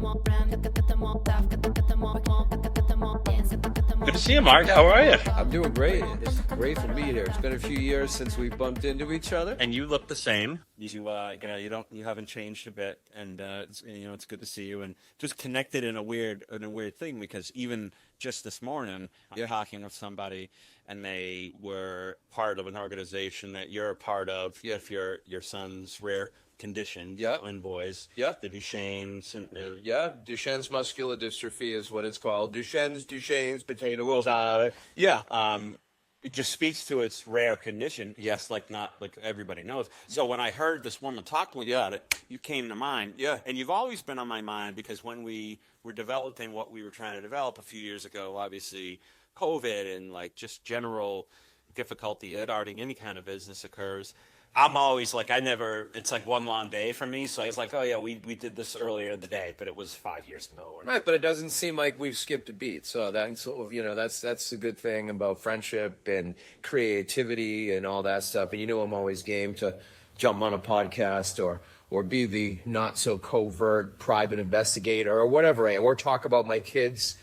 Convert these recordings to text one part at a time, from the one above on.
Good to see you, Mark. How are you? I'm doing great. It's great to be here. It's been a few years since we bumped into each other. And you look the same. You haven't changed a bit, and it's good to see you. And just connected in a weird thing, because even just this morning, you're talking with somebody, and they were part of an organization that you're a part of. Yeah. If your son's rare condition, twin boys, the Duchenne's, Duchenne's muscular dystrophy is what it's called. Duchenne's, potato rolls. It just speaks to its rare condition. Yes, not like everybody knows. So when I heard this woman talking about it, you came to mind. Yeah. And you've always been on my mind, because when we were developing what we were trying to develop a few years ago, obviously COVID and just general difficulty starting any kind of business occurs. I'm always it's like one long day for me. So I was like, oh yeah, we did this earlier in the day, but it was 5 years ago. Right, but it doesn't seem like we've skipped a beat. So that's that's a good thing about friendship and creativity and all that stuff. And I'm always game to jump on a podcast or be the not so covert private investigator or whatever, or talk about my kids'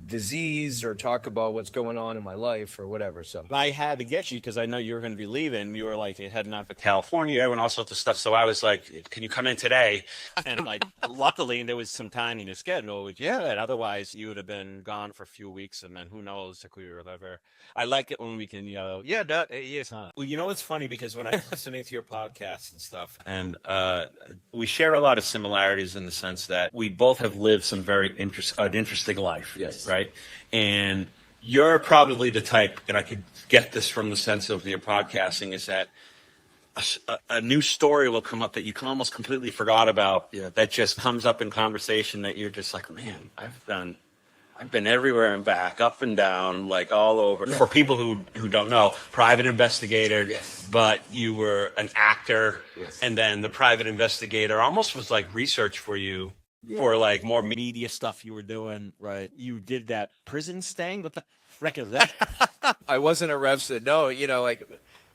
disease or talk about what's going on in my life or whatever. So I had to get you because I know you were going to be leaving. You were heading out to California and all sorts of stuff. So I was like, can you come in today? And luckily there was some time in your schedule. And otherwise you would have been gone for a few weeks, and then who knows if we were ever. I like it when we can yell, yes, huh? Well, it's funny because when I'm listening to your podcast and stuff, and we share a lot of similarities in the sense that we both have lived some very interesting life. Yes. Right. And you're probably the type, and I could get this from the sense of your podcasting, is that a new story will come up that you can almost completely forgot about. Yeah. That just comes up in conversation that you're just like, man, I've been everywhere and back, up and down, all over. Yeah. For people who don't know, private investigator, yes. But you were an actor, yes. And then the private investigator almost was like research for you. Yeah. For more media stuff you were doing, right? You did that prison sting. What the frick is that? I wasn't arrested. No,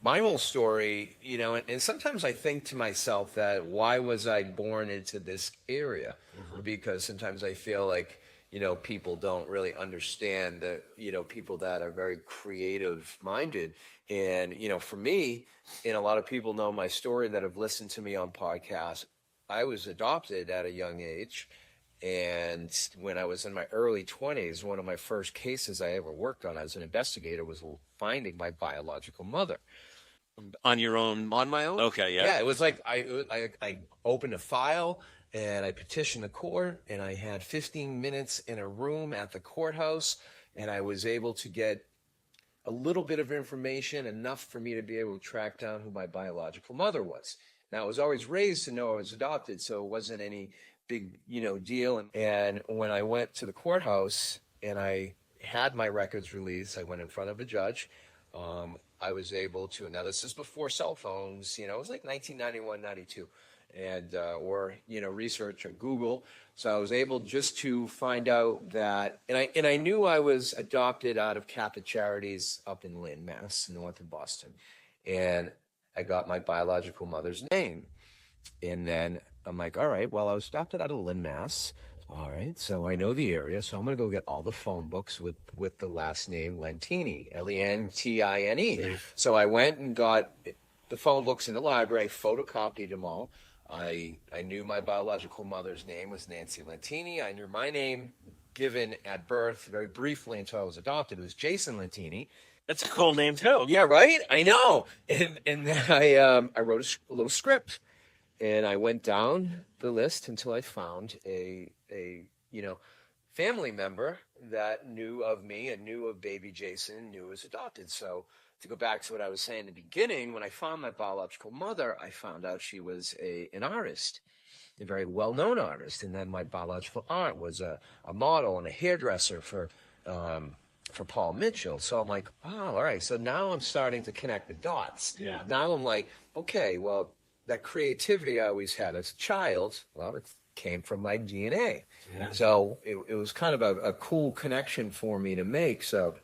my whole story, and sometimes I think to myself that why was I born into this area? Mm-hmm. Because sometimes I feel like, people don't really understand that, people that are very creative minded. And, for me, and a lot of people know my story that have listened to me on podcasts, I was adopted at a young age, and when I was in my early 20s, one of my first cases I ever worked on as an investigator was finding my biological mother. On your own? On my own. Okay, yeah. Yeah, it was like I opened a file, and I petitioned the court, and I had 15 minutes in a room at the courthouse, and I was able to get a little bit of information, enough for me to be able to track down who my biological mother was. Now, I was always raised to know I was adopted, so it wasn't any big, deal. And when I went to the courthouse and I had my records released, I went in front of a judge. I was able to, now this is before cell phones, it was like 1991, 92, and, research or Google. So I was able just to find out that, and I knew I was adopted out of Catholic Charities up in Lynn, Mass, north of Boston. And I got my biological mother's name. And then I'm like, all right, well, I was adopted out of Lynn, Mass. All right, so I know the area. So I'm going to go get all the phone books with the last name Lentini, Lentine. So I went and got the phone books in the library, photocopied them all. I knew my biological mother's name was Nancy Lentini. I knew my name given at birth very briefly until I was adopted. It was Jason Lentini. That's a cool name too. Yeah, right? I know. And then I wrote a little script, and I went down the list until I found a family member that knew of me and knew of baby Jason and knew I was adopted. So to go back to what I was saying in the beginning, when I found my biological mother, I found out she was an artist, a very well-known artist. And then my biological aunt was a model and a hairdresser for Paul Mitchell. So I'm like, oh, all right. So now I'm starting to connect the dots. Yeah. Now I'm like, okay, well, that creativity I always had as a child, well, it came from my DNA. Yeah. So it was kind of a cool connection for me to make. So,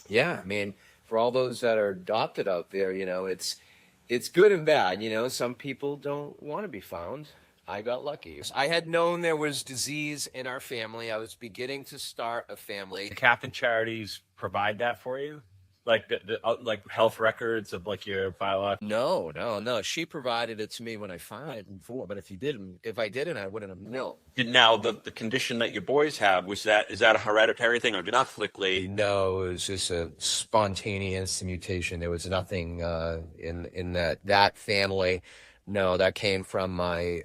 yeah, I mean, for all those that are adopted out there, it's good and bad. Some people don't want to be found. I got lucky. I had known there was disease in our family. I was beginning to start a family. Captain Charities provide that for you? Like like health records of like your biological. No. She provided it to me when I filed before. But if I didn't, I wouldn't have known. Now the condition that your boys have, is that a hereditary thing or genetically? No, it was just a spontaneous mutation. There was nothing in that family. No, that came from my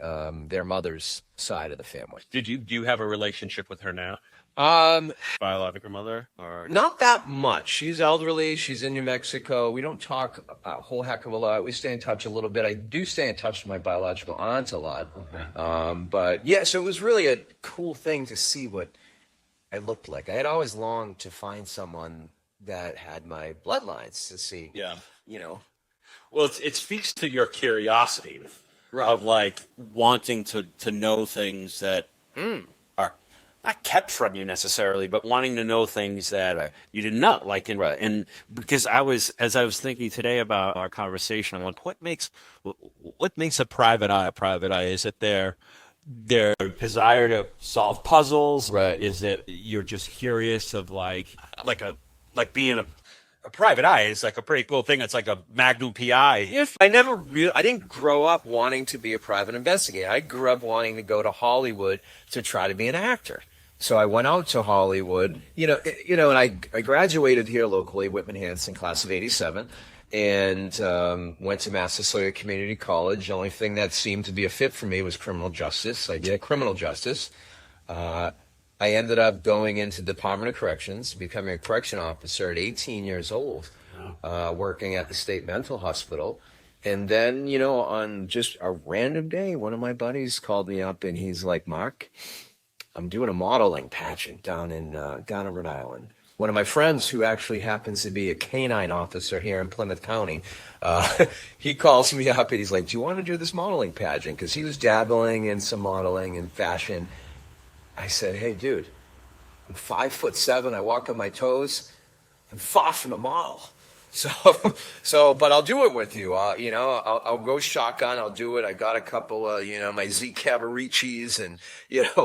their mother's side of the family. Do you have a relationship with her now? Biological mother, or Not that much. She's elderly. She's in New Mexico. We don't talk a whole heck of a lot. We stay in touch a little bit. I do stay in touch with my biological aunt a lot. But yeah, so it was really a cool thing to see what I looked like. I had always longed to find someone that had my bloodlines to see. Yeah. You know. Well, it speaks to your curiosity of like wanting to know things that are not kept from you necessarily, but wanting to know things that you didn't know. Like, and because as I was thinking today about our conversation, I'm like, what makes a private eye a private eye? Is it their desire to solve puzzles? Right. Is it you're just curious of like being a private eye is like a pretty cool thing. It's like a Magnum PI. I didn't grow up wanting to be a private investigator. I grew up wanting to go to Hollywood to try to be an actor. So I went out to Hollywood, and I graduated here locally, Whitman-Hanson, class of '87, and went to Massasoit Community College. The only thing that seemed to be a fit for me was criminal justice. I did criminal justice. I ended up going into Department of Corrections, becoming a correction officer at 18 years old, working at the state mental hospital. And then, on just a random day, one of my buddies called me up and he's like, Mark, I'm doing a modeling pageant down in Rhode Island. One of my friends who actually happens to be a canine officer here in Plymouth County, he calls me up and he's like, do you want to do this modeling pageant? Because he was dabbling in some modeling and fashion. I said, hey, dude, I'm 5'7". I walk on my toes. I'm far from a model. But I'll do it with you. I'll go shotgun. I'll do it. I got a couple of, my Z Cavaricis and,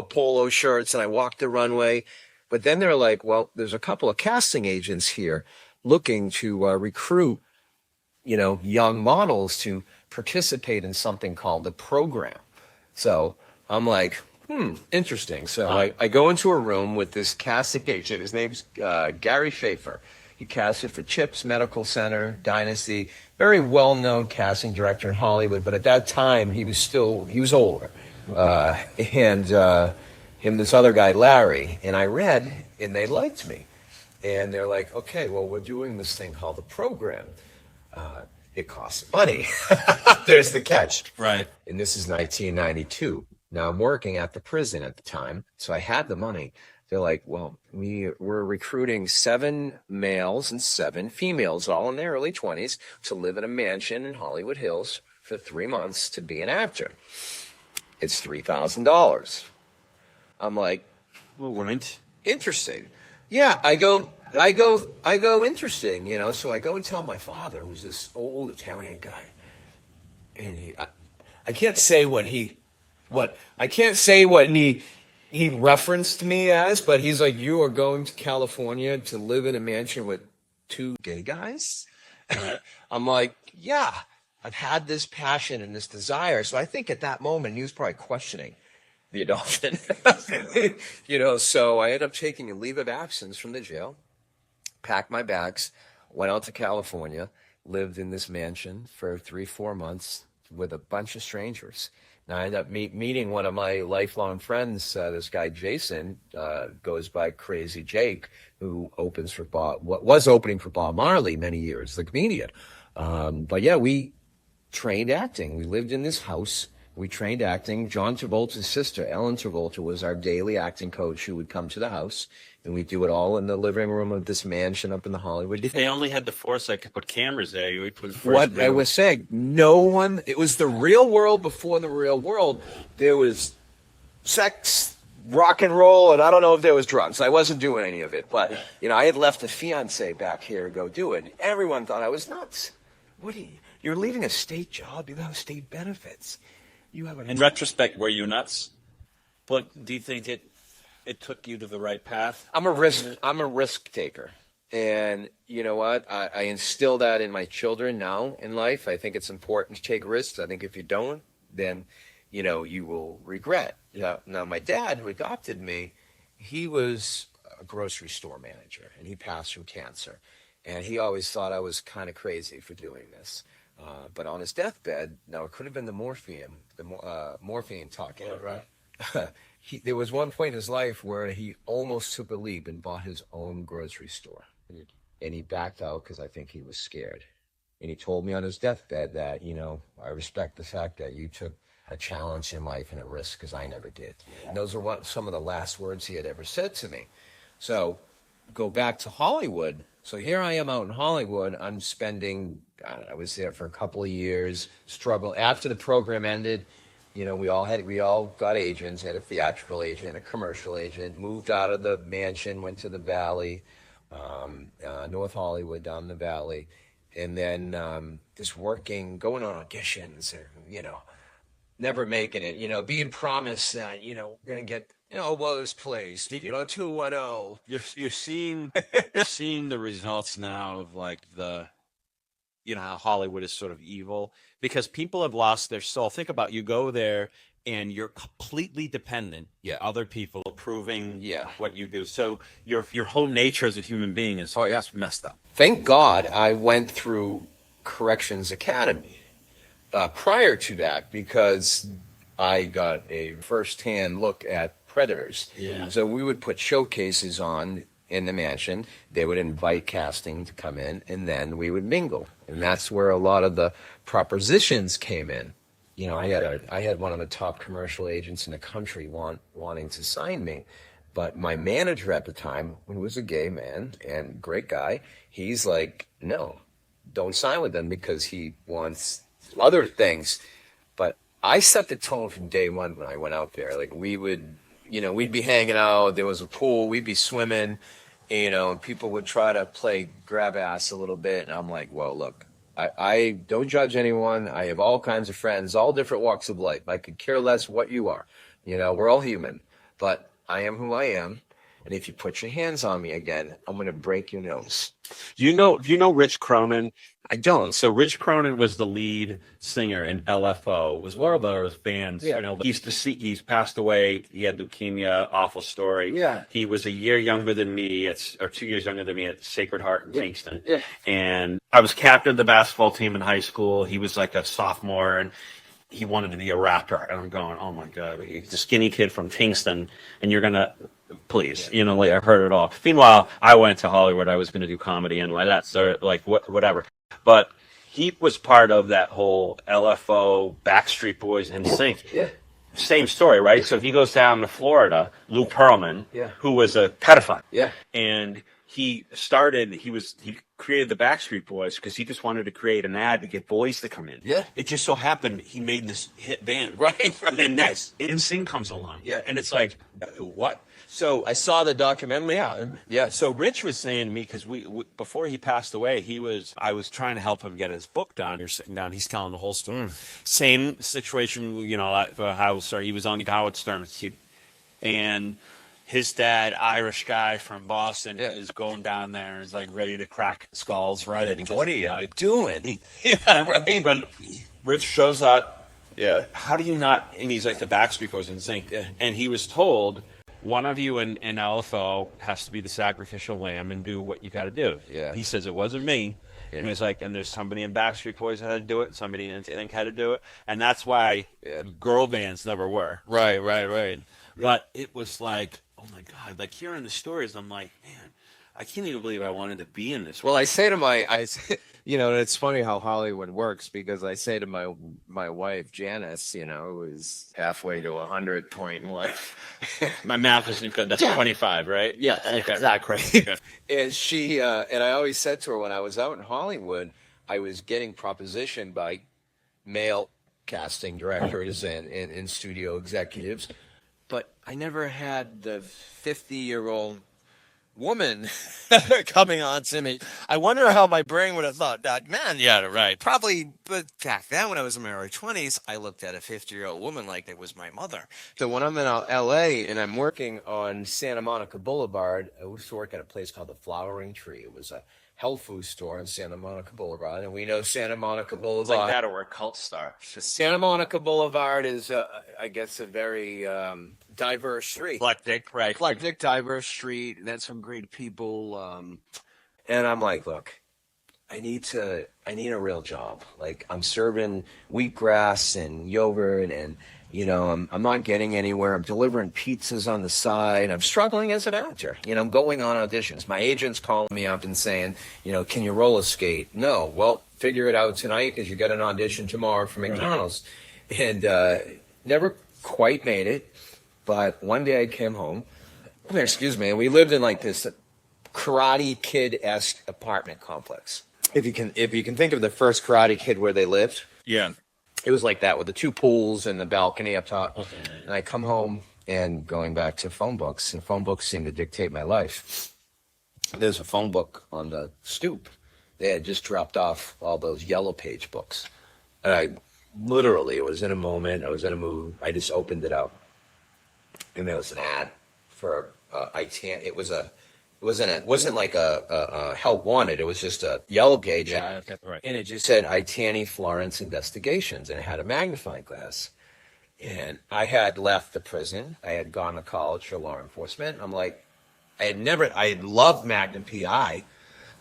polo shirts, and I walked the runway. But then they're like, well, there's a couple of casting agents here looking to recruit, young models to participate in something called the program. So I'm like, interesting. So I go into a room with this casting agent. His name's Gary Schaefer. He casted for Chips Medical Center, Dynasty, very well-known casting director in Hollywood. But at that time, he was older. And this other guy, Larry, and I read, and they liked me. And they're like, okay, well, we're doing this thing called the program. It costs money. There's the catch. Right. And this is 1992. Now, I'm working at the prison at the time, so I had the money. They're like, well, we're recruiting 7 males and 7 females, all in their early 20s, to live in a mansion in Hollywood Hills for 3 months to be an actor. It's $3,000. I'm like, well, interesting. Yeah, I go, interesting, so I go and tell my father, who's this old Italian guy. And I can't say what he referenced me as, but he's like, you are going to California to live in a mansion with 2 gay guys? I'm like, yeah, I've had this passion and this desire. So I think at that moment, he was probably questioning the adoption. So I ended up taking a leave of absence from the jail, packed my bags, went out to California, lived in this mansion for 3-4 months with a bunch of strangers. Now I ended up meeting one of my lifelong friends, this guy Jason, goes by Crazy Jake, who was opening for Bob Marley many years, the comedian. But yeah, we trained acting. We lived in this house. We trained acting. John Travolta's sister, Ellen Travolta, was our daily acting coach who would come to the house, and we'd do it all in the living room of this mansion up in the Hollywood. They only had the foresight to put cameras there. You would put what I was saying, no one, it was the real world before the real world. There was sex, rock and roll, and I don't know if there was drugs. I wasn't doing any of it, but, I had left a fiance back here to go do it. Everyone thought I was nuts. You're leaving a state job, you have state benefits. In retrospect, were you nuts? But do you think it took you to the right path? I'm a risk taker. And you know what? I instill that in my children now in life. I think it's important to take risks. I think if you don't, then, you will regret. Now my dad, who adopted me, he was a grocery store manager, and he passed from cancer. And he always thought I was kind of crazy for doing this. But on his deathbed, now it could have been the morphine talking. Yeah, right. There was one point in his life where he almost took a leap and bought his own grocery store. And he backed out because I think he was scared. And he told me on his deathbed that, I respect the fact that you took a challenge in life and a risk because I never did. And those are some of the last words he had ever said to me. So go back to Hollywood. So here I am out in Hollywood. I'm spending, I was there for a couple of years, struggle. After the program ended, we all got agents, had a theatrical agent, a commercial agent, moved out of the mansion, went to the Valley, North Hollywood, down the Valley, and then just working, going on auditions, and, never making it, being promised that, we're going to get, this place, 210. You're seeing the results now of like how Hollywood is sort of evil because people have lost their soul. Think about you go there and you're completely dependent. Yeah. Other people approving what you do. So your whole nature as a human being is messed up. Thank God I went through Corrections Academy prior to that because I got a first-hand look at predators. Yeah. So we would put showcases on in the mansion. They would invite casting to come in, and then we would mingle. And that's where a lot of the propositions came in. I had one of the top commercial agents in the country wanting to sign me. But my manager at the time, who was a gay man and great guy, he's like, no, don't sign with them because he wants other things. But I set the tone from day one when I went out there. Like we'd be hanging out. There was a pool. We'd be swimming. And people would try to play grab ass a little bit. And I'm like, well, look, I don't judge anyone. I have all kinds of friends, all different walks of life. I could care less what you are. We're all human. But I am who I am. And if you put your hands on me again, I'm going to break your nose. Do you know Rich Cronin? I don't. So Rich Cronin was the lead singer in LFO. Was one of those bands. Yeah. He's passed away. He had leukemia. Awful story. Yeah. He was a year younger than me, or 2 years younger than me at Sacred Heart in Kingston. Yeah. And I was captain of the basketball team in high school. He was like a sophomore, and he wanted to be a rapper. And I'm going, oh my God, he's a skinny kid from Kingston, and you're gonna. Please, I heard it all. Meanwhile, I went to Hollywood. I was going to do comedy and like that, so whatever. But he was part of that whole LFO, Backstreet Boys, and Sync. Yeah. Same story, right? So he goes down to Florida. Lou Pearlman, who was a pedophile, and he created the Backstreet Boys because he just wanted to create an ad to get boys to come in. Yeah. It just so happened he made this hit band, right? And then next, NSYNC comes along. Yeah. And it's like, what? So I saw the documentary. Yeah. So Rich was saying to me, because before he passed away, I was trying to help him get his book done. You're sitting down, he's telling the whole story. Same situation, he was on Howard Stern. And his dad, Irish guy from Boston, is going down there and is like ready to crack skulls, right? And he goes, what are you doing? Yeah, right. But Rich shows up. Yeah. How do you not? And he's like, the Backstreet Boys in sync. Yeah. And he was told, one of you in LFO has to be the sacrificial lamb and do what you got to do. Yeah. He says, it wasn't me. Yeah. And he's like, and there's somebody in Backstreet Boys that had to do it, somebody in NSYNC had to do it. And that's why girl bands never were. Right. But it was like, oh my God, like hearing the stories, I'm like, man, I can't even believe I wanted to be in this. Well, I say to it's funny how Hollywood works because I say to my wife, Janice, who is halfway to 100 point in life. My math isn't good. That's 25, right? Yeah, exactly. And she, and I always said to her when I was out in Hollywood, I was getting propositioned by male casting directors and studio executives, but I never had the 50-year-old woman coming on to me. I wonder how my brain would have thought that, man, yeah, right. Probably, but back then when I was in my early 20s, I looked at a 50-year-old woman like it was my mother. So when I'm in LA and I'm working on Santa Monica Boulevard, I used to work at a place called the Flowering Tree. It was a health food store on Santa Monica Boulevard, and we know Santa Monica Boulevard. It's like that or a cult star. Santa Monica Boulevard is, I guess, a very diverse street. Eclectic, right? Eclectic, diverse street. That's some great people. And I'm like, look, I need a real job. Like, I'm serving wheatgrass and yogurt, and you know, I'm not getting anywhere. I'm delivering pizzas on the side. I'm struggling as an actor. You know, I'm going on auditions. My agent's calling me up and saying, you know, can you roller skate? No. Well, figure it out tonight because you got an audition tomorrow for McDonald's. And never quite made it. But one day I came home. Excuse me. And we lived in like this Karate Kid-esque apartment complex. If you can think of the first Karate Kid where they lived. Yeah. It was like that with the two pools and the balcony up top. Okay. And I come home and going back to phone books, and phone books seem to dictate my life. There's a phone book on the stoop. They had just dropped off all those yellow page books. And I literally, it was in a moment, I was in a mood, I just opened it up. And there was an ad for it wasn't like a help wanted. It was just a yellow page. Yeah, right. And it just said Itani Florence Investigations, and it had a magnifying glass. And I had left the prison. I had gone to college for law enforcement. I'm like, I had loved Magnum PI,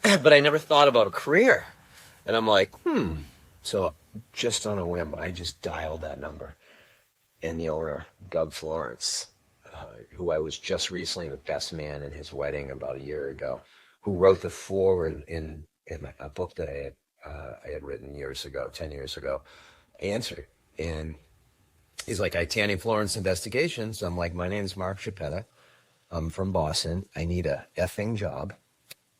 but I never thought about a career. And I'm like, So just on a whim, I just dialed that number. And the owner, Doug Florence, who I was just recently the best man in his wedding about a year ago, who wrote the foreword in a book that I had written 10 years ago, answered. And he's like, Itani Florence Investigations. I'm like, my name's Mark Chaupetta. I'm from Boston. I need a effing job.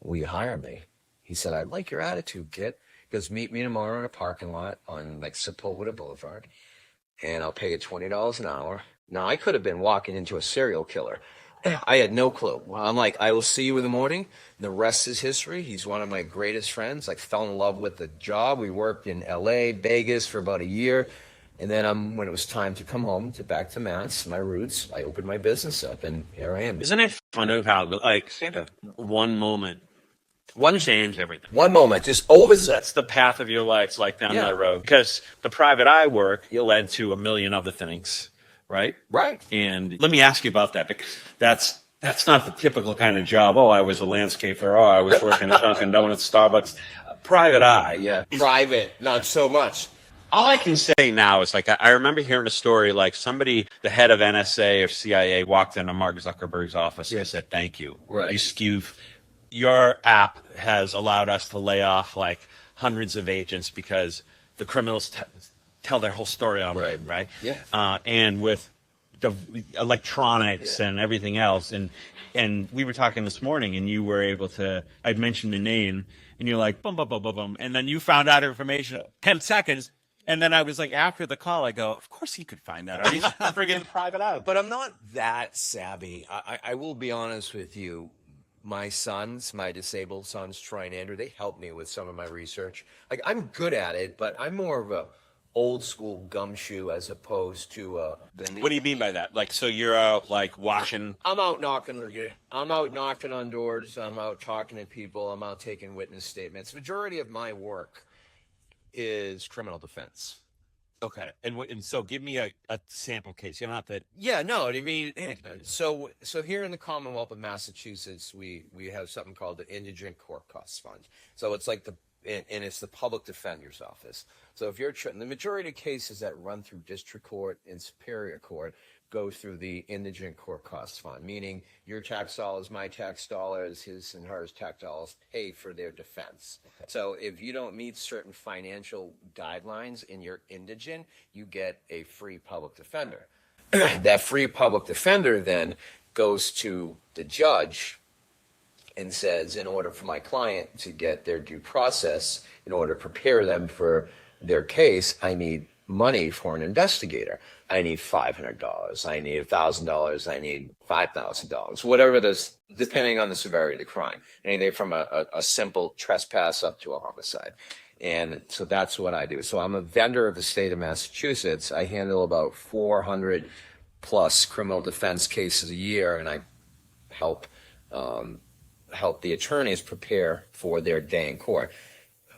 Will you hire me? He said, I'd like your attitude, kid. He goes, meet me tomorrow in a parking lot on like Sepulveda Boulevard, and I'll pay you $20 an hour. Now, I could have been walking into a serial killer. I had no clue. I'm like, I will see you in the morning. The rest is history. He's one of my greatest friends. I fell in love with the job. We worked in L.A., Vegas for about a year. And then when it was time to come home, back to Mass, my roots, I opened my business up, and here I am. Isn't it fun of how, like, one moment, one change everything. One moment, just always. That's the path of your life, like down that road. Because the private eye work, you led to a million other things. Right? Right. And let me ask you about that, because that's not the typical kind of job. Oh, I was a landscaper. Oh, I was working at Dunkin' Donuts, Starbucks. Private eye. Yeah. Private, not so much. All I can say now is, like, I remember hearing a story, like somebody, the head of NSA or CIA, walked into Mark Zuckerberg's office and said, thank you. Right. Your app has allowed us to lay off like hundreds of agents because the criminals tell their whole story online, right? Yeah. And with the electronics and everything else, and we were talking this morning, and you were able to. I'd mentioned the name, and you're like, boom, boom, boom, boom, boom, and then you found out information 10 seconds, and then I was like, after the call, I go, of course he could find that. He's friggin' private out. But I'm not that savvy. I will be honest with you. My disabled sons, Troy and Andrew, they helped me with some of my research. Like, I'm good at it, but I'm more of a old school gumshoe as opposed to What do you mean by that? Like, so you're out like watching? I'm out knocking on doors. I'm out talking to people. I'm out taking witness statements. Majority of my work is criminal defense. Okay, and so give me a sample case. You're not that. Yeah, no, I mean, so here in the Commonwealth of Massachusetts, we have something called the Indigent Court Costs Fund. So it's like and it's the public defender's office. So if you're the majority of cases that run through district court and superior court go through the Indigent Court Costs Fund, meaning your tax dollars, my tax dollars, his and hers tax dollars pay for their defense. Okay. So if you don't meet certain financial guidelines and you're indigent, you get a free public defender. That free public defender then goes to the judge and says, in order for my client to get their due process, in order to prepare them for their case, I need money for an investigator. I need $500. I need $1,000. I need $5,000. Whatever it is, depending on the severity of the crime. Anything from a simple trespass up to a homicide. And so that's what I do. So I'm a vendor of the state of Massachusetts. I handle about 400 plus criminal defense cases a year, and I help the attorneys prepare for their day in court.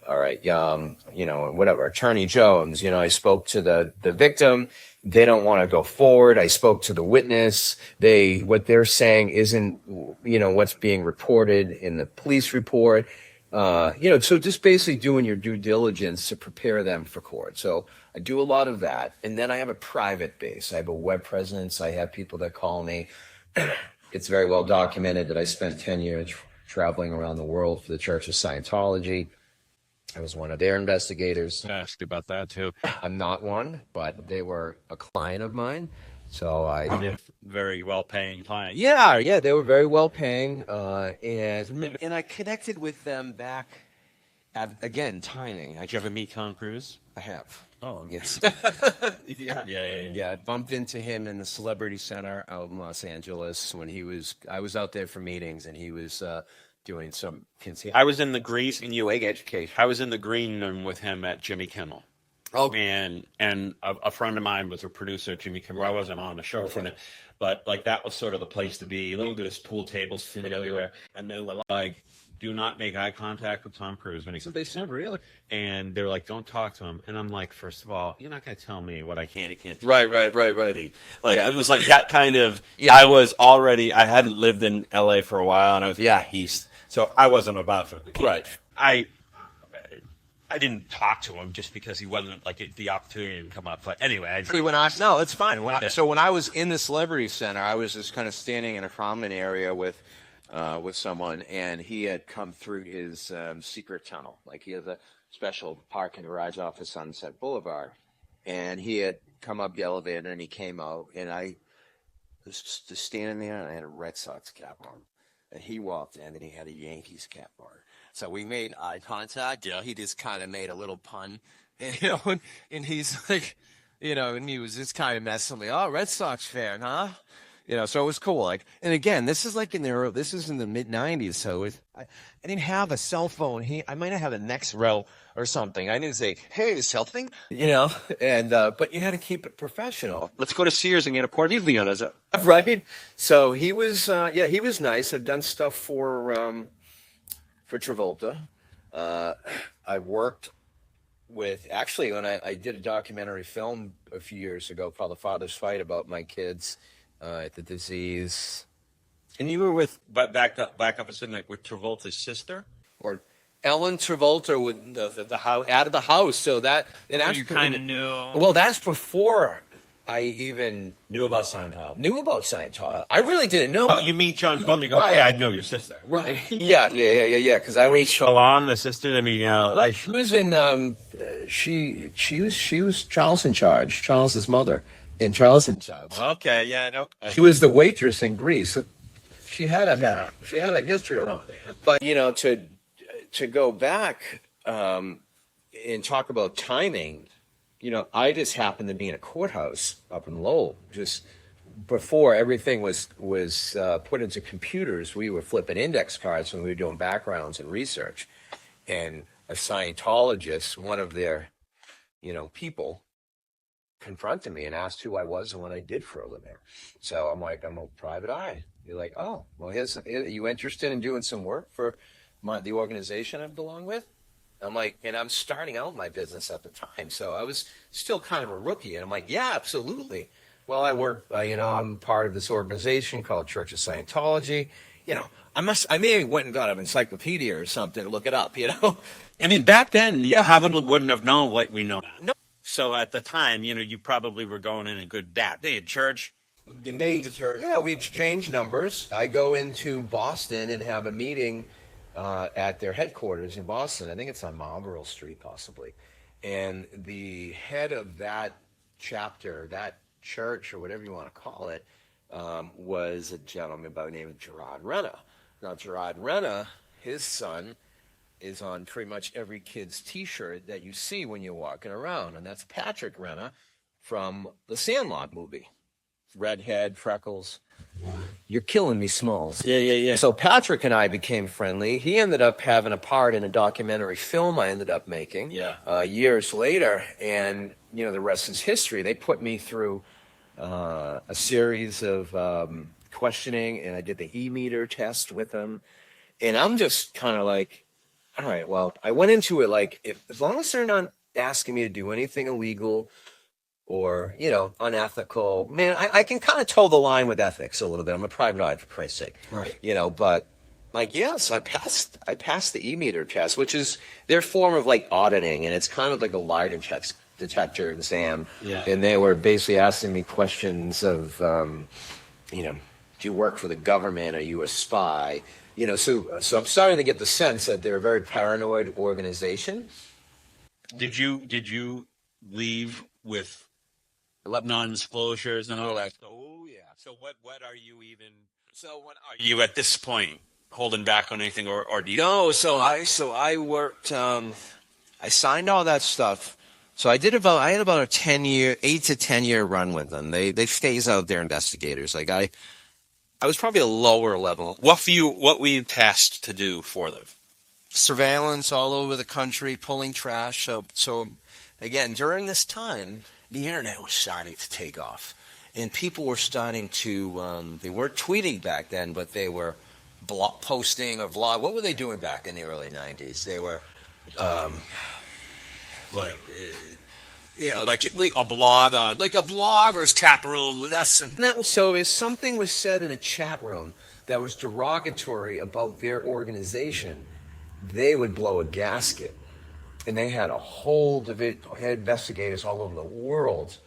All right, whatever, Attorney Jones, I spoke to the victim. They don't want to go forward. I spoke to the witness. What they're saying isn't, what's being reported in the police report. So just basically doing your due diligence to prepare them for court. So I do a lot of that. And then I have a private base. I have a web presence. I have people that call me. It's very well documented that I spent 10 years traveling around the world for the Church of Scientology. I was one of their investigators. I asked you about that too. I'm not one, but they were a client of mine. So Very well-paying client. yeah, they were very well paying. And I connected with them back at, again, timing. Did you ever meet Tom Cruise? I have. Oh, Yes. yeah. Yeah, I bumped into him in the Celebrity Center out in Los Angeles when I was out there for meetings, and he was doing some. I was in the green. Continuing education. I was in the green room with him at Jimmy Kimmel. Oh, And a friend of mine was a producer at Jimmy Kimmel. I wasn't on the show for it, but like that was sort of the place to be. Look at this pool tables sitting everywhere, and they were like, "Do not make eye contact with Tom Cruise." And he said, they said, really? and they're like, "Don't talk to him." And I'm like, first of all, you're not going to tell me what I can and can't do. Right. Like it was like that kind of. Yeah. I hadn't lived in LA for a while, and I was east, so I wasn't about to. Right. I didn't talk to him just because he wasn't like the opportunity to come up. But anyway, No, it's fine. So when I was in the Celebrity Center, I was just kind of standing in a prominent area with someone, and he had come through his secret tunnel. Like he has a special parking garage off of Sunset Boulevard, and he had come up the elevator, and he came out, and I was just standing there, and I had a Red Sox cap on, and he walked in, and he had a Yankees cap on. So we made eye contact. He just kind of made a little pun, and he's like, and he was just kind of messing with me. Oh, Red Sox fan, huh? So it was cool. Like, and again, this is like this is in the mid '90s. So I didn't have a cell phone. I might have had a Next Row or something. I didn't say, "Hey, is something?" And but you had to keep it professional. let's go to Sears and get a Cornelius. Is it? Right. So he was, he was nice. I've done stuff for Travolta. I worked with, actually, when I did a documentary film a few years ago called The Father's Fight about my kids, the disease. And you were with, but back up a second, like with Travolta's sister? Or Ellen Travolta with the house, out of the house. So that, and You kind of knew. well, that's before I even Knew about Seinfeld. knew about Scientology. I really didn't know. Oh, you meet John Bundy, go, hey, I know your sister. Right. Yeah. Because I reached. Alon, the sister, I mean, like, She was in. She was Charles in Charge. Charles's mother in Charles in Charge. okay, yeah, no. She was the waitress in Greece. She had a history around it. But to go back and talk about timing, I just happened to be in a courthouse up in Lowell just before everything was put into computers. We were flipping index cards when we were doing backgrounds and research, and a Scientologist, one of their people, confronted me and asked who I was and what I did for a living. So I'm like, I'm a private eye. You're like, oh, well, are you interested in doing some work for the organization I belong with? I'm like, and I'm starting out my business at the time, so I was still kind of a rookie. And I'm like, yeah, absolutely. Well, I work, I'm part of this organization called Church of Scientology. I may have went and got an encyclopedia or something to look it up. I mean, back then, wouldn't have known what we know now. No. So at the time, you probably were going in a good bat. They had church. Yeah, we exchanged numbers. I go into Boston and have a meeting at their headquarters in Boston. I think it's on Marlborough Street, possibly. And the head of that chapter, that church, or whatever you want to call it, was a gentleman by the name of Gerard Renna. Now, Gerard Renna, his son, is on pretty much every kid's T-shirt that you see when you're walking around, and that's Patrick Renna from the Sandlot movie. Redhead, freckles. You're killing me, Smalls. Yeah. So Patrick and I became friendly. He ended up having a part in a documentary film I ended up making years later. And, the rest is history. They put me through a series of questioning, and I did the E-meter test with them. And I'm just kind of like, all right, well, I went into it like, as long as they're not asking me to do anything illegal or, unethical, man, I can kind of toe the line with ethics a little bit. I'm a private eye, for Christ's sake. Right. But like, yes, I passed the E-meter test, which is their form of like auditing, and it's kind of like a lie detector exam. Yeah. And they were basically asking me questions of, do you work for the government? Are you a spy? So I'm starting to get the sense that they're a very paranoid organization. Did you leave with non-disclosures and all that? Oh yeah. So what are you even? So what are you at this point holding back on anything, or do you? No. So I worked. I signed all that stuff. So I had about a 8 to 10 year run with them. They phase out their investigators. Like I was probably a lower level. What were you tasked to do for them? Surveillance all over the country, pulling trash. So again, during this time, the internet was starting to take off, and people were starting to. They weren't tweeting back then, but they were posting or vlog. What were they doing back in the early '90s? They were, like a blog, like a blogger's chat room. So if something was said in a chat room that was derogatory about their organization, they would blow a gasket. And they had a whole division, had investigators all over the world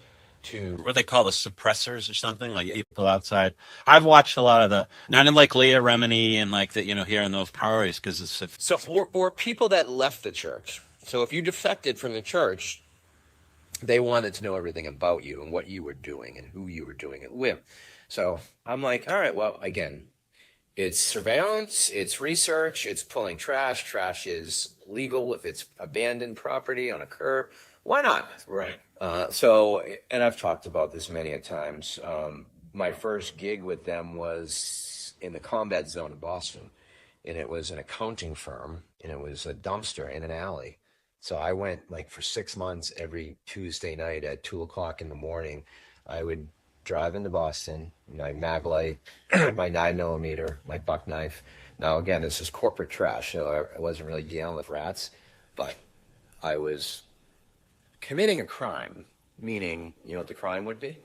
to... What they call the suppressors or something, like people outside. I've watched a lot of not in like Leah Remini and like the, here in those powers, because it's... So for people that left the church, so if you defected from the church, they wanted to know everything about you and what you were doing and who you were doing it with. So I'm like, all right, well, again, it's surveillance, it's research, it's pulling trash. Trash is legal if it's abandoned property on a curb. Why not? Right. And I've talked about this many a times. My first gig with them was in the combat zone in Boston, and it was an accounting firm, and it was a dumpster in an alley. So I went like for 6 months every Tuesday night at 2:00 in the morning. I would drive into Boston, my Maglite, my 9mm, my buck knife. Now, again, this is corporate trash, so I wasn't really dealing with rats, but I was committing a crime, meaning, you know what the crime would be?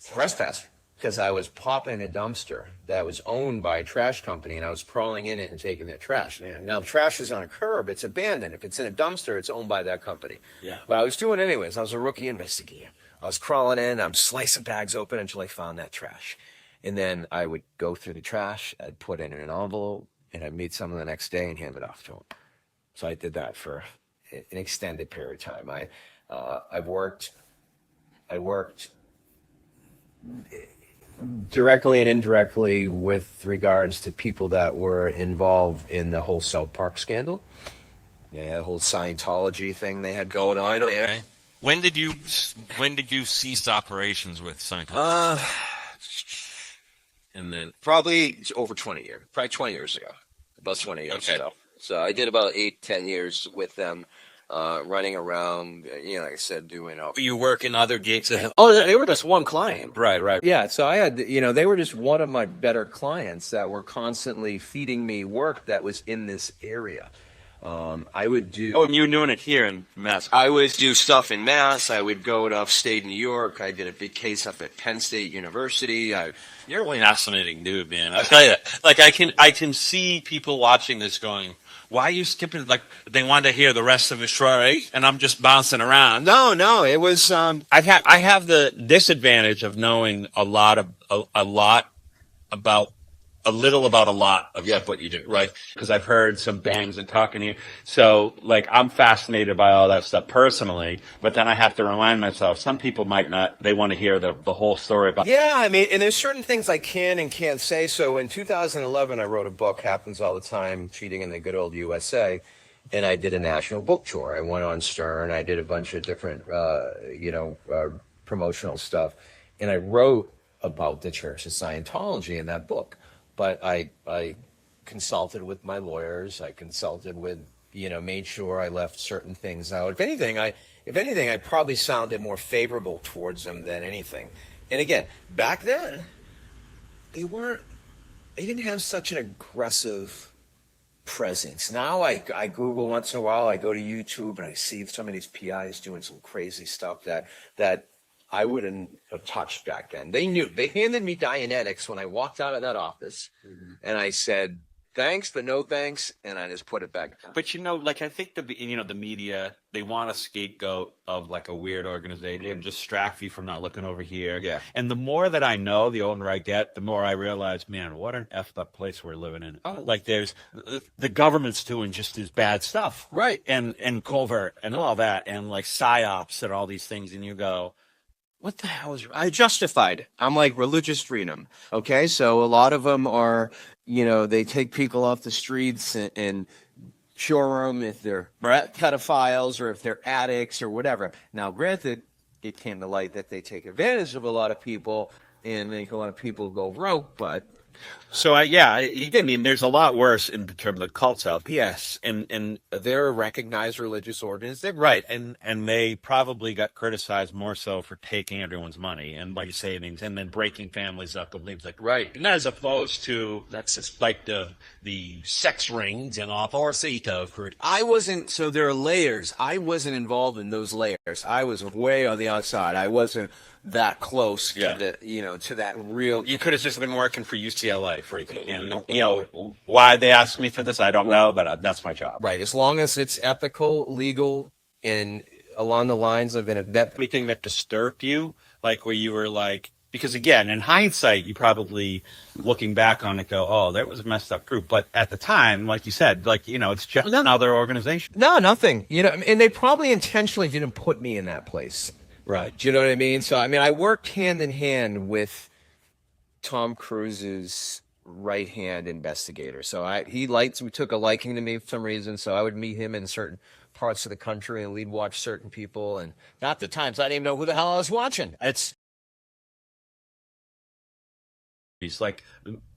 Trespass. Because I was popping a dumpster that was owned by a trash company, and I was crawling in it and taking their trash. Now, trash is on a curb. It's abandoned. If it's in a dumpster, it's owned by that company. Yeah. But I was doing it anyways. I was a rookie investigator. I was crawling in. I'm slicing bags open until I found that trash. And then I would go through the trash. I'd put it in an envelope, and I'd meet someone the next day and hand it off to them. So I did that for an extended period of time. I worked directly and indirectly with regards to people that were involved in the whole South Park scandal. Yeah, the whole Scientology thing they had going on. Okay. When did you cease operations with Scientology? And then probably over 20 years. Probably 20 years ago. About 20 years ago. So I did about 8-10 years with them. Running around, like I said, doing... You work in other gigs? They were just one client. Right. Yeah, so I had, they were just one of my better clients that were constantly feeding me work that was in this area. I would do... Oh, and you were doing it here in Mass? I would do stuff in Mass. I would go to upstate New York. I did a big case up at Penn State University. You're a really fascinating dude, man. I'll tell you, like I can see people watching this going... Why are you skipping? Like they wanted to hear the rest of his story, and I'm just bouncing around. No, it was. I have the disadvantage of knowing a lot about a lot of what you do, right? Because I've heard some bangs and talking to you. So, like, I'm fascinated by all that stuff personally, but then I have to remind myself, some people might not, they want to hear the whole story about. Yeah, I mean, and there's certain things I can and can't say. So in 2011, I wrote a book, Happens All the Time, Cheating in the Good Old USA. and I did a national book tour. I went on Stern. I did a bunch of different, promotional stuff, and I wrote about the Church of Scientology in that book. But I consulted with my lawyers. I consulted with, made sure I left certain things out. If anything, I probably sounded more favorable towards them than anything. And again, back then, they didn't have such an aggressive presence. Now I Google once in a while. I go to YouTube and I see some of these PIs doing some crazy stuff that I wouldn't have touched back then. They handed me Dianetics when I walked out of that office, and I said, thanks, but no thanks, and I just put it back down. But I think the media, they want a scapegoat of like a weird organization and distract you from not looking over here. Yeah. And the more that I know, the older I get, the more I realize, man, what an effed up place we're living in. Oh. Like there's the government's doing just as bad stuff, Right. And covert and all that, and like psyops and all these things, and you go, what the hell is? I justified. I'm like religious freedom. Okay, so a lot of them are, they take people off the streets and sure them if they're pedophiles or if they're addicts or whatever. Now, granted, it came to light that they take advantage of a lot of people and make a lot of people go rogue, but. So I mean, there's a lot worse in terms of cults out there. Yes, and they're a recognized religious organization. Right, and they probably got criticized more so for taking everyone's money and like savings and then breaking families up and things like Right. and as opposed to that's just like the sex rings and Mosquito. So there are layers. I wasn't involved in those layers. I was way on the outside. I wasn't that close to to that real. You could have just been working for UCLA, freaking. And, why they asked me for this, I don't know, but that's my job. Right, as long as it's ethical, legal, and along the lines of an event. Anything that disturbed you, like where you were like, because again, in hindsight, you probably looking back on it go, oh, that was a messed up group. But at the time, like you said, it's just another organization. No, nothing. And they probably intentionally didn't put me in that place. Right. Do you know what I mean? So, I worked hand in hand with Tom Cruise's right-hand investigator. So we took a liking to me for some reason. So I would meet him in certain parts of the country and we'd watch certain people. And not the times I didn't even know who the hell I was watching. He's like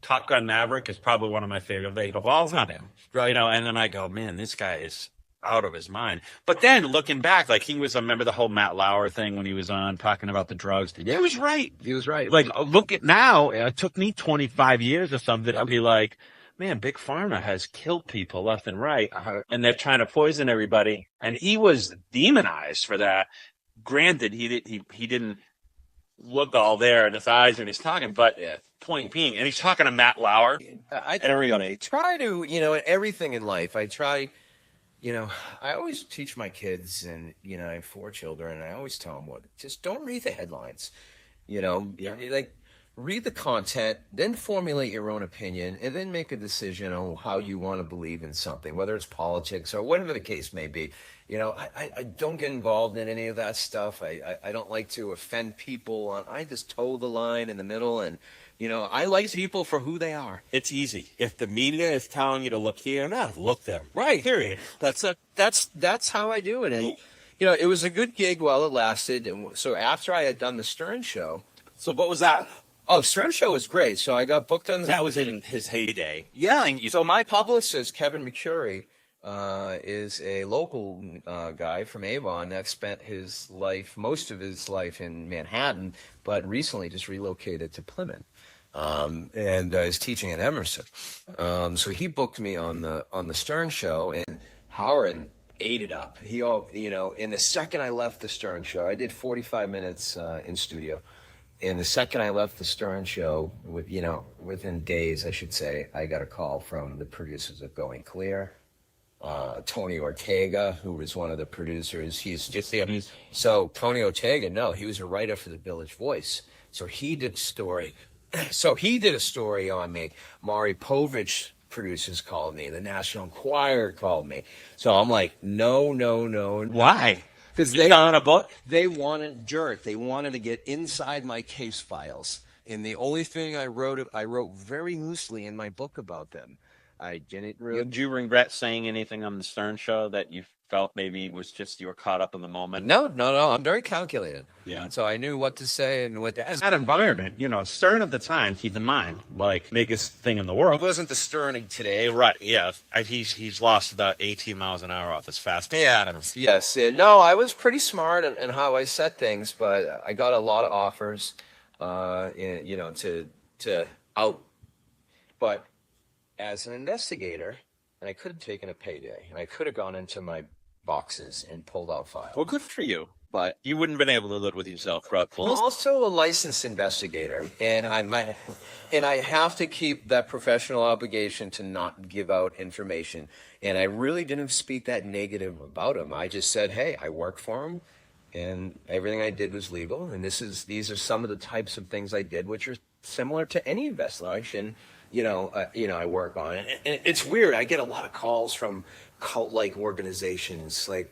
Top Gun Maverick is probably one of my favorite of all time. Right. And then I go, man, this guy is out of his mind. But then looking back, like I remember the whole Matt Lauer thing when he was on talking about the drugs. He was right. He was right. Like, look at now, it took me 25 years or something to be like, man, Big Pharma has killed people left and right. And they're trying to poison everybody. And he was demonized for that. Granted, he didn't look all there in his eyes when he's talking, but point being, and he's talking to Matt Lauer. I try to, everything in life, I try. I always teach my kids, and I have 4 children, and I always tell them just don't read the headlines. Like read the content, then formulate your own opinion, and then make a decision on how you want to believe in something, whether it's politics or whatever the case may be. I don't get involved in any of that stuff. I don't like to offend people. I just toe the line in the middle, and I like people for who they are. It's easy. If the media is telling you to look here, look there. Right. Period. That's how I do it. And it was a good gig while it lasted. And so after I had done the Stern Show. So what was that? Oh, Stern Show was great. So I got booked on. That was in his heyday. Yeah. So my publicist, Kevin McCurry, is a local guy from Avon that spent most of his life in Manhattan, but recently just relocated to Plymouth. And is teaching at Emerson. So he booked me on the Stern Show, and Howard ate it up. In the second I left the Stern Show, I did 45 minutes in studio. And the second I left the Stern Show, within days, I should say, I got a call from the producers of Going Clear. Tony Ortega, who was one of the producers. So Tony Ortega, he was a writer for the Village Voice. So he did a story. On me. Maury Povich producers called me. The National Enquirer called me. So I'm like, no. Why? Because they wanted dirt. They wanted to get inside my case files. And the only thing I wrote very loosely in my book about them. I didn't really. Did you regret saying anything on the Stern show that you felt maybe was just you were caught up in the moment? No. I'm very calculated. Yeah. So I knew what to say and what to ask. That environment, Stern at the time, keep in mind, like biggest thing in the world. It wasn't the Sterning today. Right. Yeah. He's lost about 18 miles an hour off his fast. Yeah. Yes. No, I was pretty smart in how I said things, but I got a lot of offers, to out. But as an investigator, and I could have taken a payday, and I could have gone into my boxes and pulled out files. Well, good for you. But you wouldn't have been able to live with yourself, right? I'm also a licensed investigator, and I have to keep that professional obligation to not give out information. And I really didn't speak that negative about him. I just said, hey, I work for him, and everything I did was legal. And these are some of the types of things I did, which are similar to any investigation. I work on it. And it's weird. I get a lot of calls from cult-like organizations, I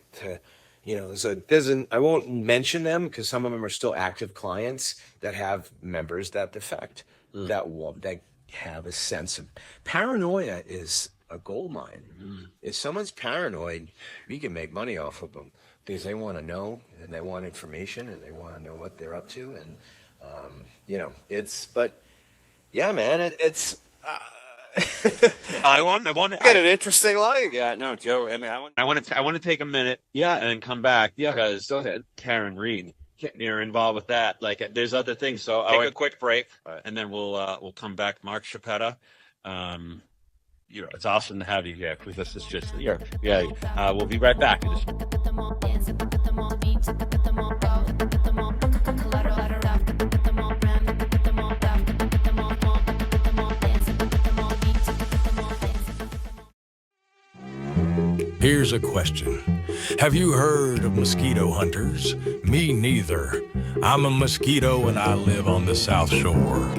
won't mention them because some of them are still active clients that have members that defect, that have a sense of paranoia is a gold mine. If someone's paranoid, you can make money off of them because they want to know and they want information and they want to know what they're up to. And, it's. I want Get an interesting life. Yeah, no, Joe. I mean, I want to take a minute, and then come back, because Go ahead. Karen Reed, you're involved with that. Like, there's other things. So I'll take a quick break, and then we'll come back. Mark Chaupetta, it's awesome to have you here because this is just here. Yeah, we'll be right back. Here's a question. Have you heard of mosquito hunters? Me neither. I'm a mosquito and I live on the South Shore.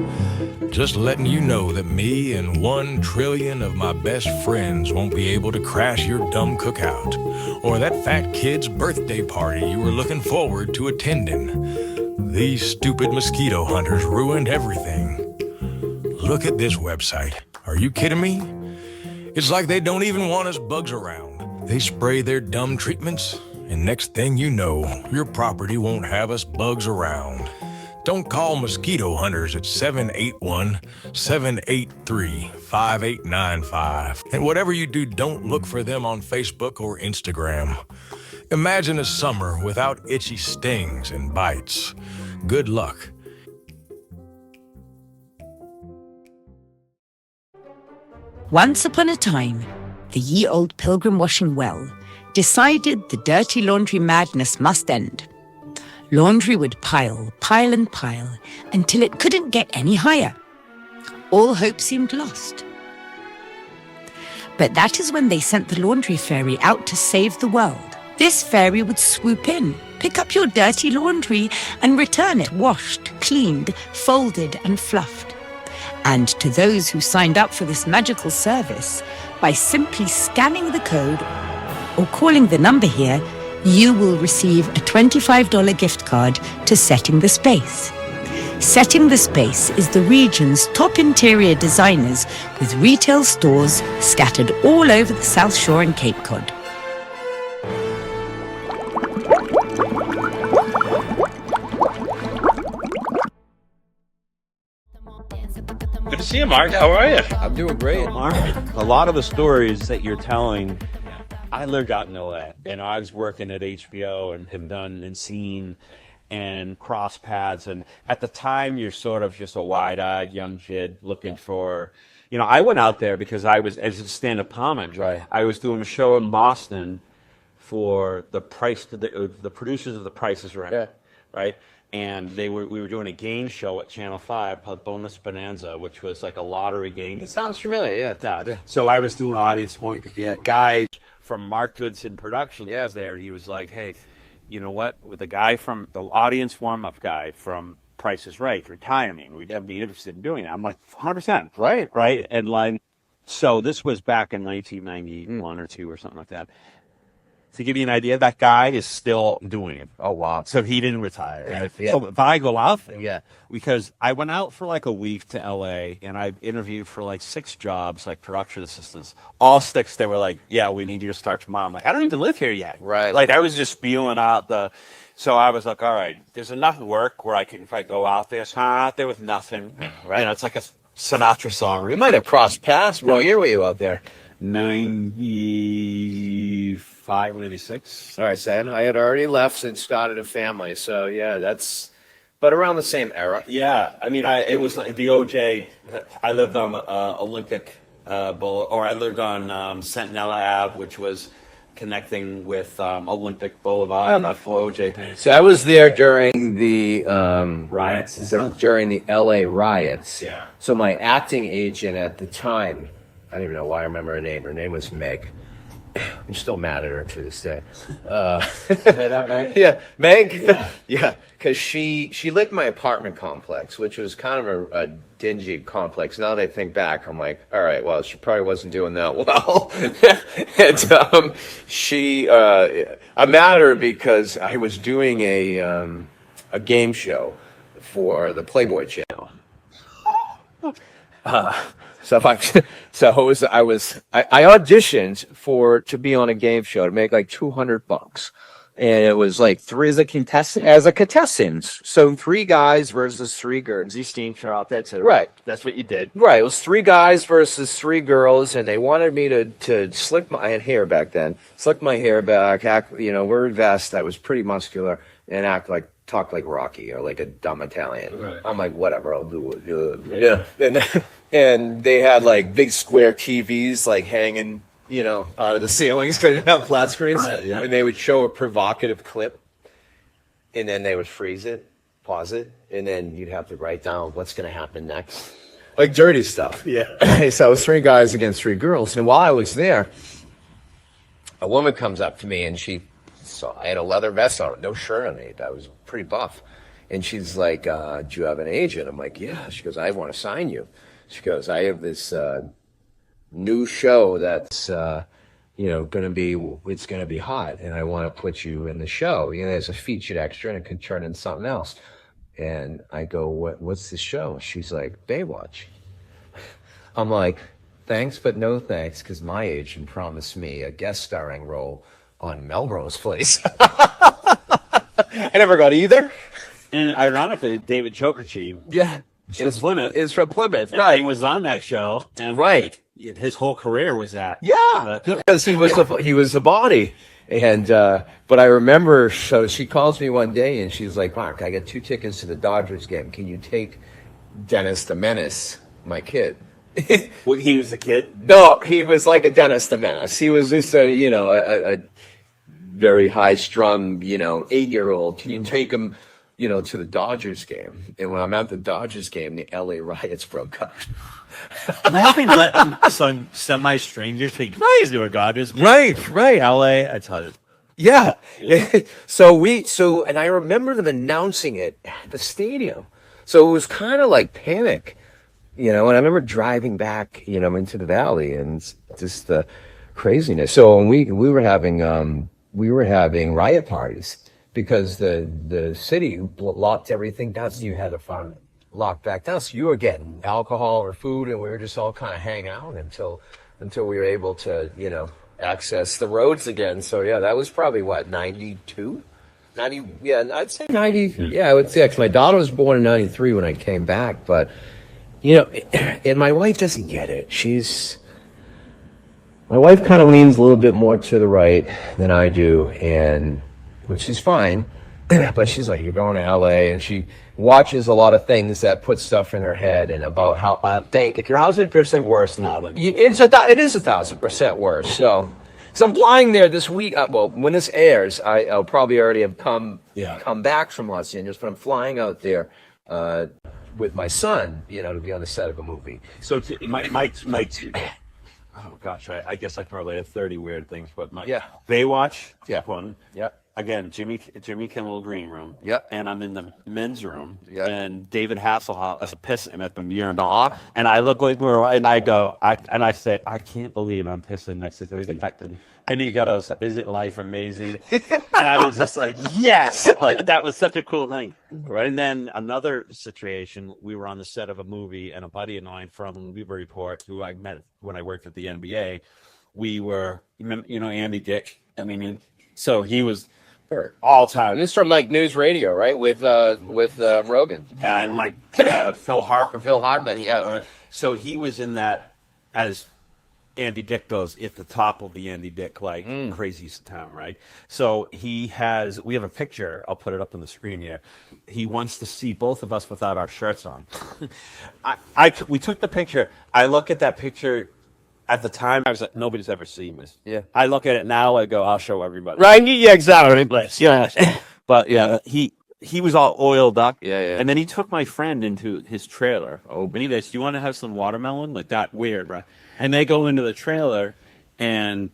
Just letting you know that me and 1 trillion of my best friends won't be able to crash your dumb cookout or that fat kid's birthday party you were looking forward to attending. These stupid mosquito hunters ruined everything. Look at this website. Are you kidding me? It's like they don't even want us bugs around. They spray their dumb treatments, and next thing you know, your property won't have us bugs around. Don't call mosquito hunters at 781-783-5895. And whatever you do, don't look for them on Facebook or Instagram. Imagine a summer without itchy stings and bites. Good luck. Once upon a time, the ye old pilgrim washing well decided the dirty laundry madness must end. Laundry would pile and pile until it couldn't get any higher. All hope seemed lost. But that is when they sent the laundry fairy out to save the world. This fairy would swoop in, pick up your dirty laundry and return it washed, cleaned, folded and fluffed. And to those who signed up for this magical service, by simply scanning the code or calling the number here, you will receive a $25 gift card to Setting the Space. Setting the Space is the region's top interior designers with retail stores scattered all over the South Shore and Cape Cod. Good to see you, Mark. How are you? I'm doing great. Mark, a lot of the stories that you're telling, I lived out in LA, and I was working at HBO and have done and seen and cross paths. And at the time, you're sort of just a wide-eyed young kid looking for, I went out there because I was, as a stand-up comic, right? I was doing a show in Boston for the producers of The Price is Right, right? And we were doing a game show at Channel 5 called Bonus Bonanza, which was like a lottery game. It sounds familiar, yeah. So I was doing audience point. Guy from Mark Goodson Productions was there. He was like, hey, you know what? With the guy from the audience warm-up guy from Price is Right, retiring, we'd be interested in doing that. I'm like, 100%. Right? And like, so this was back in 1991 or 2 or something like that. to give you an idea, that guy is still doing it. Oh, wow. So he didn't retire. Right? Yeah. So if I go out there, Yeah. because I went out for like a week to LA and I interviewed for like 6 jobs, like production assistants. All 6, they were like, yeah, we need you to start tomorrow. I'm like, I don't even live here yet. Right. Like I was just spewing out so I was like, all right, there's enough work where I can, if I go out there, so I'm out there with nothing. Right. You know, it's like a Sinatra song. We might have crossed paths. What year were you out there? 95, 96. All right, Sam. I had already left and started a family. So, yeah, but around the same era. Yeah, I mean, it was like the OJ. I lived on Olympic Boulevard, or I lived on Sentinel Ave, which was connecting with Olympic Boulevard. For OJ. So I was there during the Riots. during the LA riots. Yeah. So my acting agent at the time, I don't even know why I remember her name. Her name was Meg. I'm still mad at her to this day. Yeah, Meg. Yeah, because she lived in my apartment complex, which was kind of a dingy complex. Now that I think back, I'm like, all right, well, she probably wasn't doing that well. And I'm mad at her because I was doing a game show for the Playboy channel. I auditioned to be on a game show to make like $200, and it was like 3 as a contestant. So 3 guys versus 3 girls. These teams are out there too. Right. That's what you did. Right. It was 3 guys versus 3 girls, and they wanted me to slick I had hair back then. Slick my hair back, act, wear a vest. I was pretty muscular, and talk like Rocky or like a dumb Italian. Right. I'm like, whatever, I'll do it. Yeah. And they had like big square TVs like hanging, out of the ceilings because they didn't have flat screens. Yeah. And they would show a provocative clip, and then they would freeze it, pause it, and then you'd have to write down what's going to happen next. Like dirty stuff. Yeah. So it was 3 guys against 3 girls. And while I was there, a woman comes up to me and I had a leather vest on, no shirt on it. I was pretty buff. And she's like, do you have an agent? I'm like, yeah. She goes, I want to sign you. She goes, I have this new show that's, going to be hot. And I want to put you in the show. There's a featured extra and it could turn into something else. And I go, what's the show? She's like, Baywatch. I'm like, thanks, but no thanks, because my agent promised me a guest starring role on Melrose Place. I never got either. And ironically, David Chokerchi, Yeah. is Plymouth. It's from Plymouth. Right. He was on that show. And Right. his whole career was that. Yeah. Because he was the body. And, but I remember, so she calls me one day and she's like, Mark, I got 2 tickets to the Dodgers game. Can you take Dennis the Menace, my kid? Well, he was a kid? No, he was like a Dennis the Menace. He was just a very high-strung, 8-year-old. Can you take him, to the Dodgers game? And when I'm at the Dodgers game, the LA riots broke out. Imagine letting some semi-strangers take plays to a Dodgers. Right. LA, I tell you. Yeah. So and I remember them announcing it at the stadium. So it was kind of like panic, and I remember driving back, into the valley and just the craziness. So when we were having riot parties because the city locked everything down. So you had to find locked back down. So you were getting alcohol or food, and we were just all kind of hanging out until we were able to, access the roads again. So yeah, that was probably 92? 90, yeah, I'd say 90. Yeah, I would say, 'cause my daughter was born in 93 when I came back, but and my wife doesn't get it. My wife kind of leans a little bit more to the right than I do, and which is fine. But she's like, you're going to LA, and she watches a lot of things that put stuff in her head and about how If you're 1,000% worse now, it is 1,000% worse. So I'm flying there this week. When this airs, I'll probably already have come back from Los Angeles, but I'm flying out there with my son, to be on the set of a movie. So my oh gosh, I guess I probably have 30 weird things, but Baywatch, one. Yeah. again, Jimmy Kimmel green room. Yep. And I'm in the men's room. Yep. And David Hasselhoff is pissing at the urinal. And I look like and I go, I say, I can't believe I'm pissing next to David Becton. And he goes, isn't life amazing? And I was just like, yes, like that was such a cool thing. Right. And then another situation, we were on the set of a movie, and a buddy of mine from Newburyport, who I met when I worked at the NBA, we were, Andy Dick. I mean, so he was all time. This is from like news radio, right? With Rogan and like Phil Hartman. Yeah. So he was in that, as Andy Dick goes, at the top of the Andy Dick, like craziest town, right? So we have a picture. I'll put it up on the screen here. He wants to see both of us without our shirts on. We took the picture. I look at that picture. At the time, I was like, nobody's ever seen this. Yeah. I look at it now, I go, I'll show everybody. Right? Yeah, exactly. Yeah. But yeah, he was all oiled up. Yeah. And then he took my friend into his trailer. Oh, Benitez, do you want to have some watermelon? Like that weird, right? And they go into the trailer, and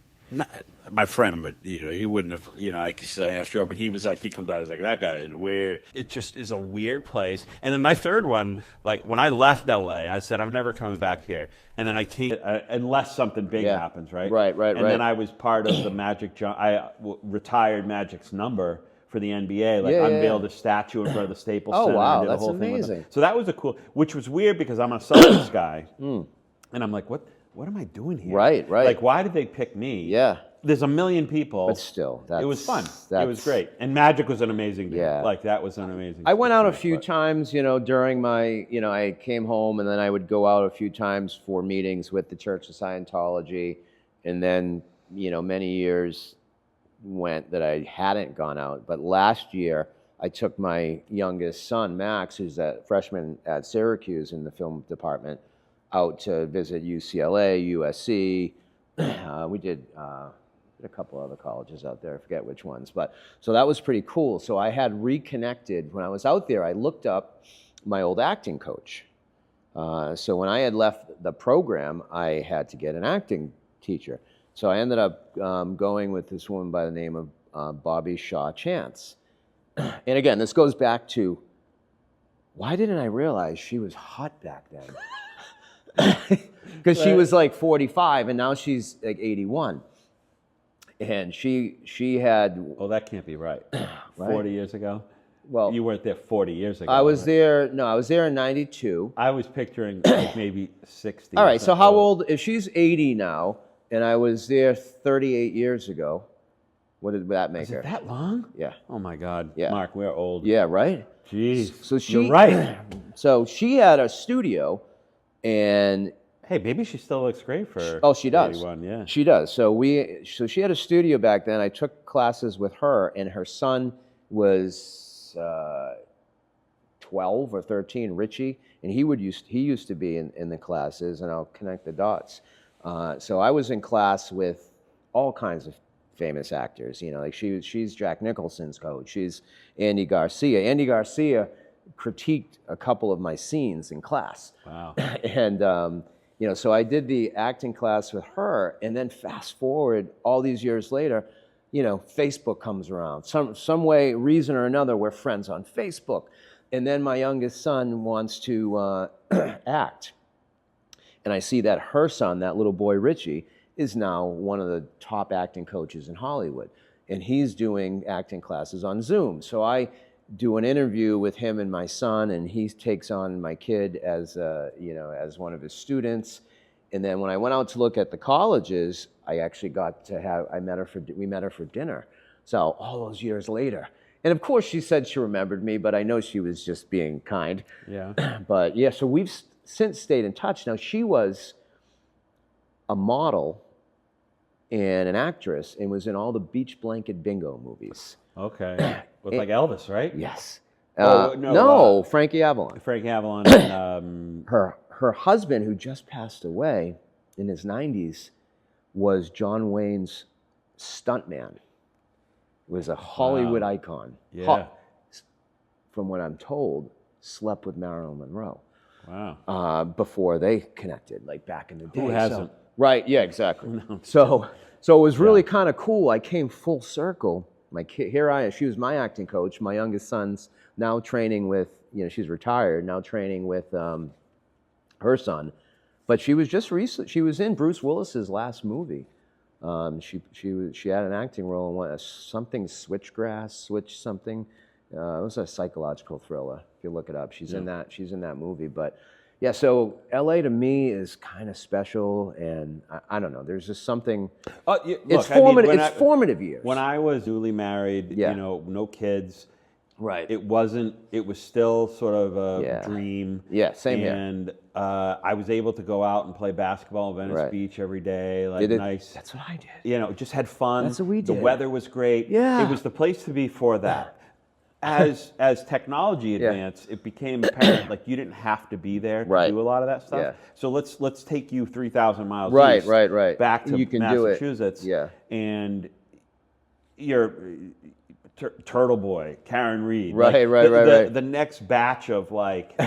my friend, but he wouldn't have, I could say sure, but he was like, he comes out, he's like, that guy is weird. It just is a weird place. And then my third one, like when I left LA, I said, I'm never coming back here. And then I came, unless something big happens, right? Right. And then I was part of the Magic, retired Magic's number for the NBA, unveiled a statue in front of the Staples Center. Wow, and did that's a whole amazing. thing with so that was which was weird because I'm a Celtics guy. And I'm like, what am I doing here? Right. Like, why did they pick me? Yeah. There's a million people. But still, it was fun. It was great. And Magic was an amazing day. Yeah. Like, that was an amazing I went out a few times, during my, I came home, and then I would go out a few times for meetings with the Church of Scientology. And then, many years went that I hadn't gone out. But last year, I took my youngest son, Max, who's a freshman at Syracuse in the film department, out to visit UCLA, USC. We did a couple other colleges out there. I forget which ones. But so that was pretty cool. So I had reconnected. When I was out there, I looked up my old acting coach. So when I had left the program, I had to get an acting teacher. So I ended up going with this woman by the name of Bobby Shaw Chance. And again, this goes back to, why didn't I realize she was hot back then? Because she was like 45, and now she's like 81. And she had... Oh, that can't be right. Right? 40 years ago? Well, you weren't there 40 years ago. I was there in 92. I was picturing like maybe 60. All right, so how old... If she's 80 now, and I was there 38 years ago, what did that make her? Is it that long? Yeah. Oh, my God. Yeah. Mark, we're old. Yeah, right? Jeez. So you're right. So she had a studio, and... Hey, maybe she still looks great for she does. 81, yeah. She does. So she had a studio back then. I took classes with her, and her son was 12 or 13, Richie, and he used to be in the classes, and I'll connect the dots. So I was in class with all kinds of famous actors. Like she's Jack Nicholson's coach. She's Andy Garcia. Andy Garcia critiqued a couple of my scenes in class. Wow. And so I did the acting class with her, and then fast forward all these years later, Facebook comes around. Some way, reason or another, we're friends on Facebook. And then my youngest son wants to act. And I see that her son, that little boy Richie, is now one of the top acting coaches in Hollywood. And he's doing acting classes on Zoom. So I do an interview with him and my son, and he takes on my kid as as one of his students. And then when I went out to look at the colleges, I actually we met her for dinner. So all those years later. And of course she said she remembered me, but I know she was just being kind. Yeah. But yeah, so we've since stayed in touch. Now she was a model and an actress and was in all the Beach Blanket Bingo movies. Okay. With like Elvis, right? Yes. No, Frankie Avalon. Frankie Avalon. And, her husband, who just passed away in his 90s, was John Wayne's stuntman. Was a Hollywood icon. Yeah. From what I'm told, slept with Marilyn Monroe. Wow. Before they connected, like back in the day. Who hasn't? Right. Yeah. Exactly. No. So it was really kind of cool. I came full circle. My kid, she was my acting coach. My youngest son's now training with, she's retired, now training with her son. But she was just recent. She was in Bruce Willis's last movie. She had an acting role in Switch something. It was a psychological thriller. If you look it up, she's in that. She's in that movie. But yeah, so LA to me is kind of special, and I don't know. There's just something. It's formative years. When I was newly married, no kids. Right. It wasn't. It was still sort of a dream. Yeah, same here. And I was able to go out and play basketball in Venice Beach every day. Nice. That's what I did. Just had fun. That's what we did. The weather was great. Yeah. It was the place to be for that. As technology advanced, it became apparent like you didn't have to be there to do a lot of that stuff. Yeah. So let's take you 3,000 miles east, back to Massachusetts. Yeah. And you're Turtle Boy, Karen Reed. Right. The next batch of like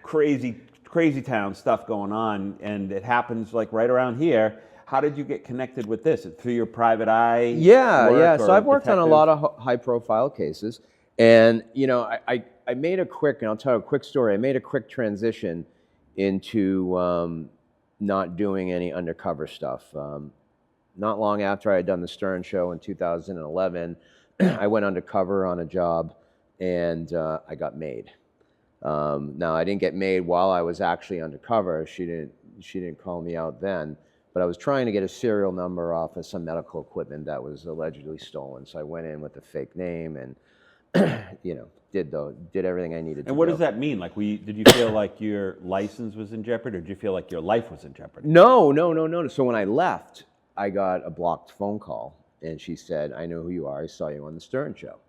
crazy town stuff going on, and it happens like right around here. How did you get connected with this? Through your private eye? Yeah. So I've worked on a lot of high-profile cases, and I made a quick, and I'll tell you a quick story. I made a quick transition into not doing any undercover stuff. Not long after I had done the Stern Show in 2011, I went undercover on a job, and I got made. Now I didn't get made while I was actually undercover. She didn't call me out then. But I was trying to get a serial number off of some medical equipment that was allegedly stolen. So I went in with a fake name and, did everything I needed to do. And what does that mean? Like, did you feel like your license was in jeopardy, or did you feel like your life was in jeopardy? No. So when I left, I got a blocked phone call, and she said, "I know who you are. I saw you on the Stern Show."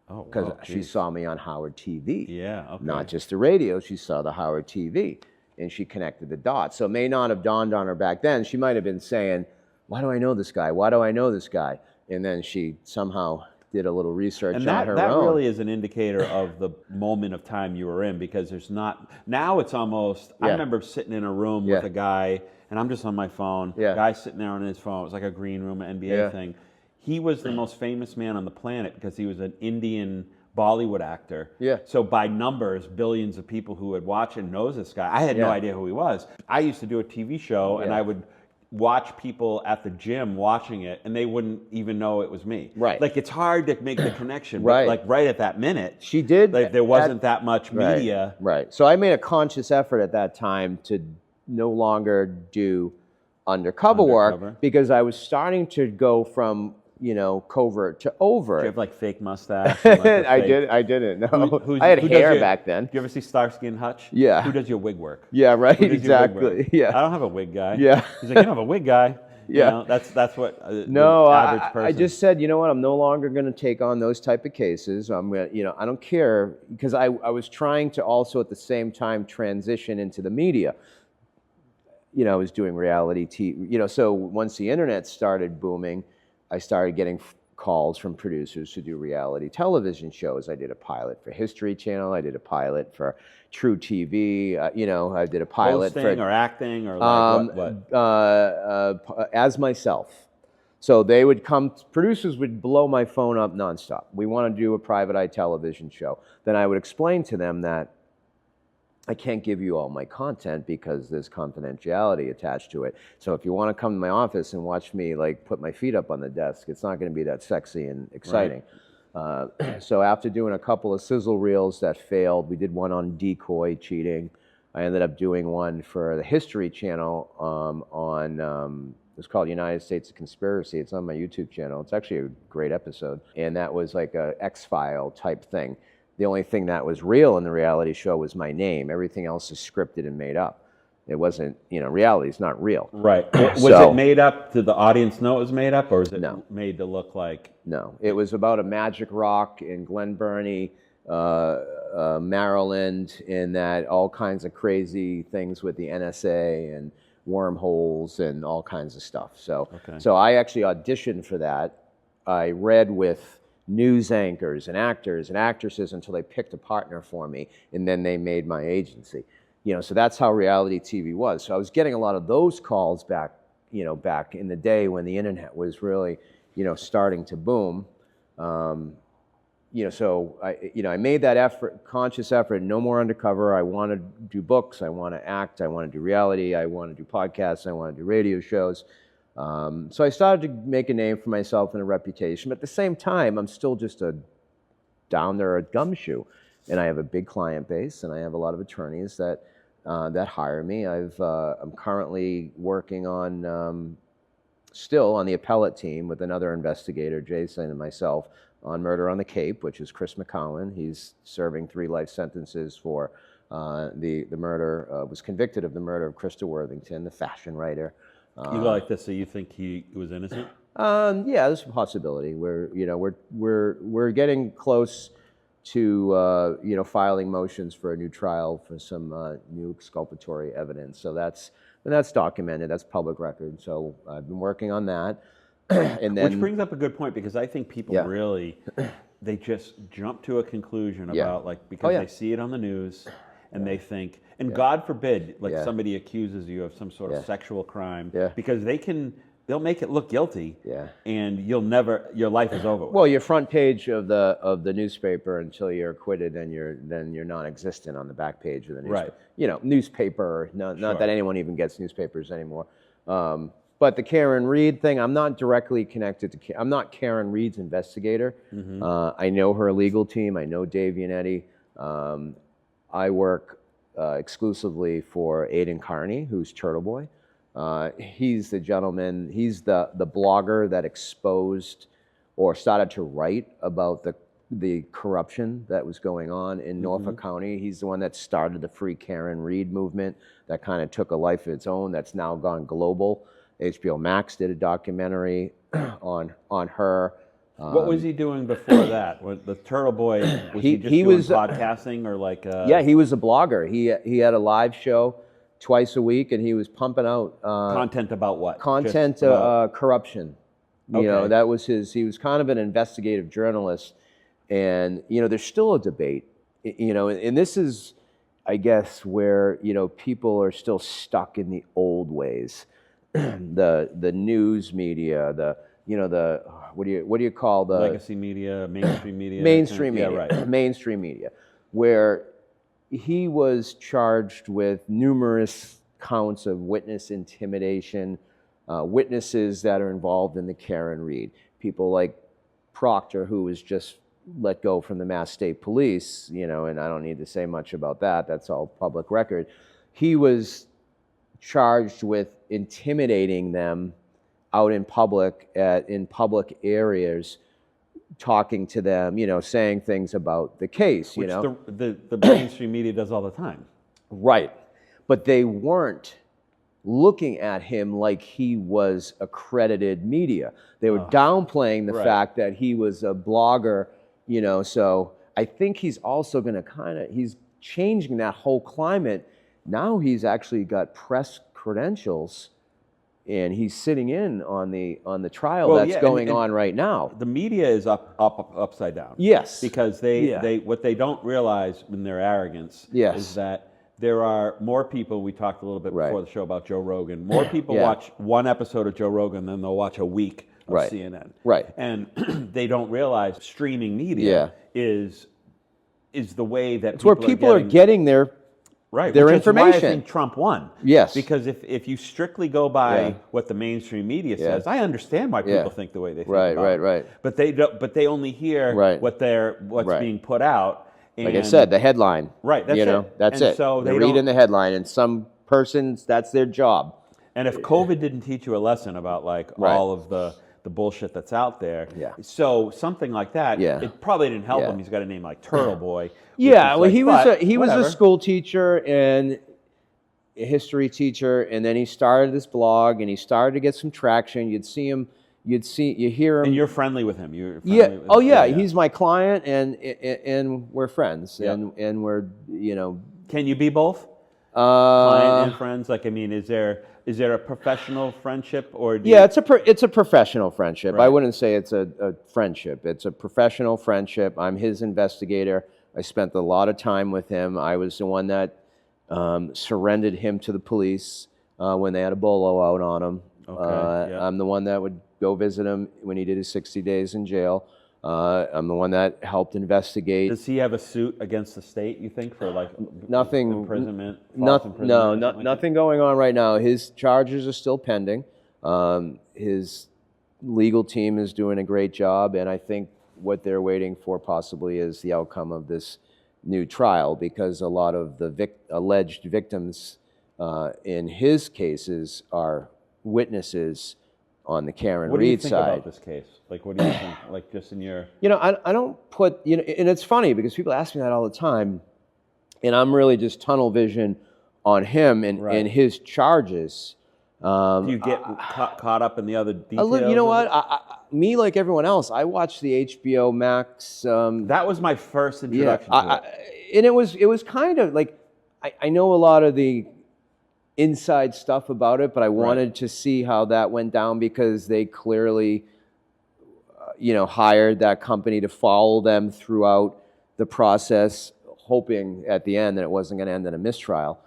Oh, because she saw me on Howard TV. Yeah, okay. Not just the radio. She saw the Howard TV. And she connected the dots. So it may not have dawned on her back then. She might have been saying, "Why do I know this guy? Why do I know this guy?" And then she somehow did a little research on her own. And that really is an indicator of the moment of time you were in, because there's not, now it's almost, I remember sitting in a room with a guy, and I'm just on my phone, guy sitting there on his phone. It was like a green room NBA thing. He was the most famous man on the planet because he was an Indian Bollywood actor. Yeah. So by numbers, billions of people who would watch and knows this guy. I had no idea who he was. I used to do a TV show, and I would watch people at the gym watching it, and they wouldn't even know it was me. Right. Like, it's hard to make the connection. Right. But like right at that minute, she did. Like, there wasn't that much media. Right. So I made a conscious effort at that time to no longer do undercover work, because I was starting to go from covert to overt. Did you have like fake mustache? I didn't. No, I had hair back then. Do you ever see Starsky and Hutch? Yeah. Who does your wig work? Yeah, right. Exactly. Yeah. I don't have a wig guy. Yeah. He's like, "You don't have a wig guy." Yeah. That's what. No, the average person. I just said, you know what? I'm no longer going to take on those type of cases. I'm going to, I don't care, because I was trying to also at the same time transition into the media. I was doing reality TV. So once the internet started booming, I started getting calls from producers to do reality television shows. I did a pilot for History Channel. I did a pilot for True TV. I did a pilot hosting or acting or like what? As myself. So they would come. Producers would blow my phone up nonstop. We want to do a private eye television show. Then I would explain to them that I can't give you all my content because there's confidentiality attached to it. So if you want to come to my office and watch me like put my feet up on the desk, it's not going to be that sexy and exciting. Right. So after doing a couple of sizzle reels that failed, we did one on decoy cheating. I ended up doing one for the History Channel it's called United States of Conspiracy. It's on my YouTube channel. It's actually a great episode. And that was like a X-File type thing. The only thing that was real in the reality show was my name. Everything else is scripted and made up. It wasn't, reality is not real. Right. Was it made up? Did the audience know it was made up, or is it made to look like? No. It was about a magic rock in Glen Burnie, Maryland, in that all kinds of crazy things with the NSA and wormholes and all kinds of stuff. So I actually auditioned for that. I read with news anchors and actors and actresses until they picked a partner for me, and then they made my agency. So that's how reality TV was. So I was getting a lot of those calls back, back in the day when the internet was really, starting to boom. So I made that conscious effort, no more undercover. I want to do books, I want to act, I want to do reality, I want to do podcasts, I want to do radio shows. So I started to make a name for myself and a reputation, but at the same time, I'm still just a down there, a gumshoe. And I have a big client base, and I have a lot of attorneys that hire me. I'm currently working on, still on the appellate team with another investigator, Jason, and myself, on Murder on the Cape, which is Chris McCowan. He's serving 3 life sentences for the murder, was convicted of the murder of Krista Worthington, the fashion writer. You like this, so you think he was innocent? Yeah, there's a possibility. We're getting close to filing motions for a new trial for some new exculpatory evidence. So that's documented. That's public record. So I've been working on that. And then, which brings up a good point, because I think people really, they just jump to a conclusion about because they see it on the news, and they think, and God forbid, somebody accuses you of some sort of sexual crime, because they'll make it look guilty, and your life is over with. Well, your front page of the newspaper until you're acquitted, and you're non-existent on the back page of the newspaper. Right. Newspaper. Not that anyone even gets newspapers anymore. But the Karen Reed thing, I'm not directly connected to. I'm not Karen Reed's investigator. Mm-hmm. I know her legal team. I know Dave Yannetti. I work exclusively for Aidan Carney, who's Turtle Boy. He's the gentleman. He's the blogger that exposed or started to write about the corruption that was going on in Norfolk County. He's the one that started the Free Karen Reed movement that kind of took a life of its own. That's now gone global. HBO Max did a documentary on her. What was he doing before that? The Turtle Boy, was he just doing podcasting or like? Yeah, he was a blogger. He had a live show twice a week, and he was pumping out content about what? Content corruption. That was his. He was kind of an investigative journalist, and there's still a debate. And this is, I guess, where people are still stuck in the old ways. The news media, what do you call the legacy media, mainstream media? Mainstream media, yeah, right. Mainstream media, where he was charged with numerous counts of witness intimidation, witnesses that are involved in the Karen Reed, people like Proctor, who was just let go from the Mass State Police, and I don't need to say much about that. That's all public record. He was charged with intimidating them out in public, in public areas, talking to them, saying things about the case, Which the mainstream media does all the time. Right. But they weren't looking at him like he was accredited media. They were downplaying the fact that he was a blogger, so I think he's also going to he's changing that whole climate. Now he's actually got press credentials, and he's sitting in on the trial that's going on right now. The media is upside down. Yes, because they what they don't realize in their arrogance is that there are more people. We talked a little bit before the show about Joe Rogan. More people watch one episode of Joe Rogan than they'll watch a week of CNN. Right, and they don't realize streaming media is the way that people are getting their their information. Is why I think Trump won. Yes. Because if you strictly go by what the mainstream media says, I understand why people think the way they think. Right. But they don't. But they only hear what's being put out. And, like I said, the headline. Right. That's it. That's it. So they read in the headline, and some persons, that's their job. And if COVID didn't teach you a lesson about all of the bullshit that's out there, so something like that, it probably didn't help him. He's got a name like Turtle Boy. Yeah, well, he was a school teacher and a history teacher, and then he started this blog, and he started to get some traction. You hear him, and you're friendly with him. He's my client, and we're friends, and we're Can you be both? Client and friends? Is there a professional friendship or? It's a professional friendship. Right. I wouldn't say it's a friendship. It's a professional friendship. I'm his investigator. I spent a lot of time with him. I was the one that surrendered him to the police when they had a bolo out on him. Okay, yeah. I'm the one that would go visit him when he did his 60 days in jail. I'm the one that helped investigate. Does he have a suit against the state, you think, for like nothing, imprisonment? Nothing going on right now. His charges are still pending. His legal team is doing a great job, and I think what they're waiting for possibly is the outcome of this new trial, because a lot of the alleged victims in his cases are witnesses on the Karen Reed side. What do you think about this case? Like, what do you think? Like, just in your... I don't put, and it's funny because people ask me that all the time, and I'm really just tunnel vision on him and his charges. Do you get caught up in the other details? You know what? Me, like everyone else, I watched the HBO Max. That was my first introduction to it. And it was kind of like, I know a lot of the inside stuff about it, but I wanted to see how that went down, because they clearly, hired that company to follow them throughout the process, hoping at the end that it wasn't going to end in a mistrial.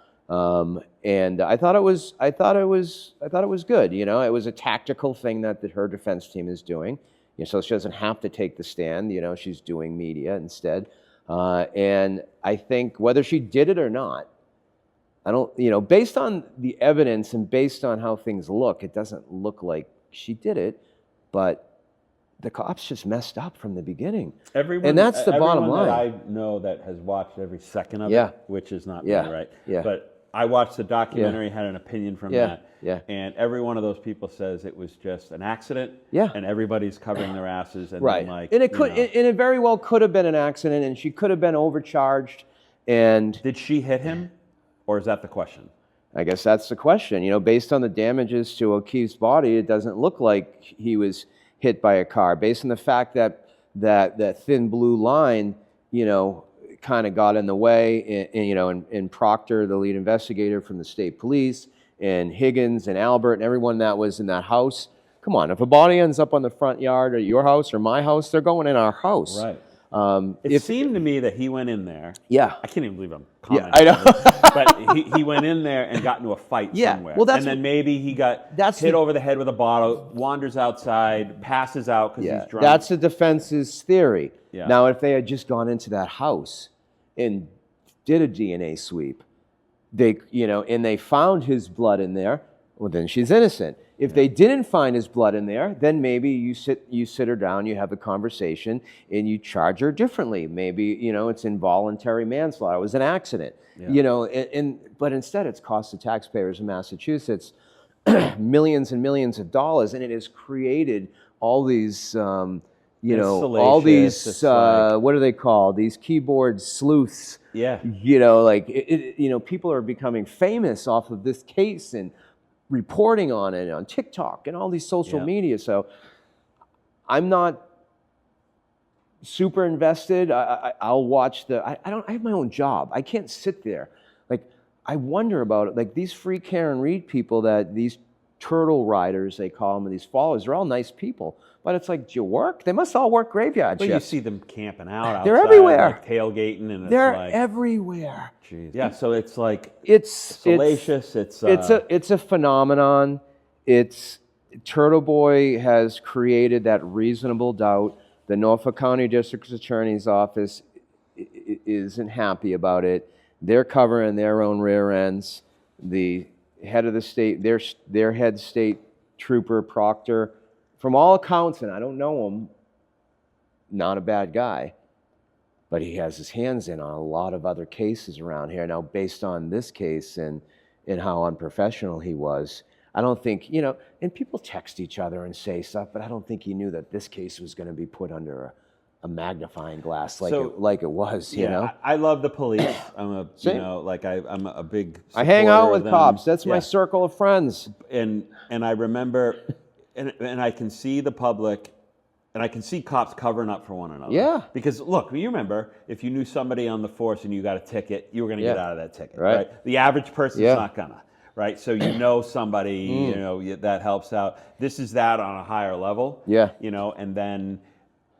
And I thought it was good. It was a tactical thing that her defense team is doing. So she doesn't have to take the stand. She's doing media instead. And I think whether she did it or not, I don't, based on the evidence and based on how things look, it doesn't look like she did it, but the cops just messed up from the beginning. And that's the bottom line. That I know that has watched every second of it, which is not me, right? Yeah. But I watched the documentary, had an opinion from that. Yeah. And every one of those people says it was just an accident. Yeah. And everybody's covering their asses. And right. Then like, and it very well could have been an accident, and she could have been overcharged. And did she hit him? Or is that the question? I guess that's the question. Based on the damages to O'Keefe's body, it doesn't look like he was hit by a car. Based on the fact that thin blue line, kind of got in the way, and Proctor, the lead investigator from the state police, and Higgins and Albert and everyone that was in that house. Come on, if a body ends up on the front yard of your house or my house, they're going in our house. Right. It seemed to me that he went in there. Yeah. I can't even believe I'm commenting. Yeah, I know. But he went in there and got into a fight somewhere. Well, and then maybe he got hit over the head with a bottle, wanders outside, passes out because he's drunk. That's the defense's theory. Yeah. Now, if they had just gone into that house and did a DNA sweep, and they found his blood in there, well, then she's innocent. If they didn't find his blood in there, then maybe you sit her down, you have a conversation, and you charge her differently. Maybe it's involuntary manslaughter. It was an accident. Yeah. But instead, it's cost the taxpayers in Massachusetts millions and millions of dollars, and it has created all these all these what are they called? These keyboard sleuths. Yeah. People are becoming famous off of this case and reporting on it on TikTok and all these social media. So I'm not super invested. I'll watch I have my own job. I can't sit there. Like, I wonder about it. Like, these free Karen Reed people, these turtle riders, they call them, and these followers, they're all nice people. But it's like, do you work? They must all work graveyard shifts. You see them camping out outside. They're everywhere. Like tailgating. And they're everywhere. Jeez. Yeah, so it's like, it's salacious. It's a phenomenon. Turtle Boy has created that reasonable doubt. The Norfolk County District Attorney's Office isn't happy about it. They're covering their own rear ends. The head of the state, their head state trooper, Proctor, from all accounts, and I don't know him, not a bad guy, but he has his hands in on a lot of other cases around here. Now, based on this case and how unprofessional he was, I don't think, and people text each other and say stuff, but I don't think he knew that this case was going to be put under a magnifying glass like it was, you know? I love the police. I'm a big supporter I hang out with of them. cops. That's my circle of friends. And I remember, and I can see the public, and I can see cops covering up for one another. Yeah. Because look, you remember, if you knew somebody on the force and you got a ticket, you were going to get out of that ticket, right? The average person's not gonna, right? So somebody, that helps out. This is that on a higher level. Yeah.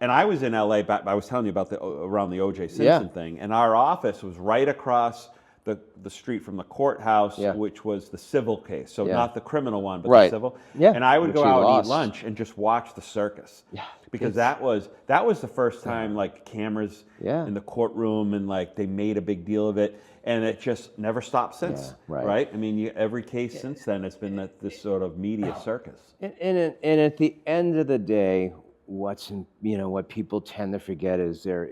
And I was in LA, I was telling you about around the O.J. Simpson thing, and our office was right across the street from the courthouse, which was the civil case. So not the criminal one, but the civil. Yeah. And I would go out and eat lost. lunch and just watch the circus. Yeah. Because that was the first time like cameras in the courtroom, and like they made a big deal of it, and it just never stopped since. Right. I mean, every case since then it's been this sort of media circus. And at the end of the day, what people tend to forget is there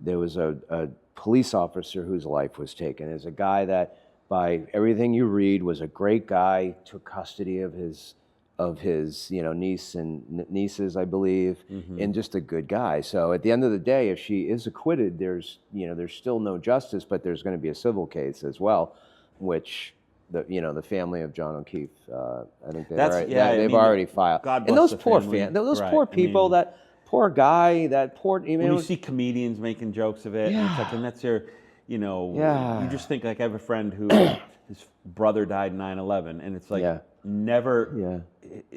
was a police officer whose life was taken. There's a guy that, by everything you read, was a great guy, took custody of his niece and nieces, I believe, and just a good guy. So at the end of the day, if she is acquitted, there's still no justice, but there's going to be a civil case as well, which the family of John O'Keefe, I think they've already filed. God bless and those the poor family. those poor people, that poor guy, that poor. When you see comedians making jokes of it, it's like, and that's your, you just think, like, I have a friend who his brother died in 9/11, and it's like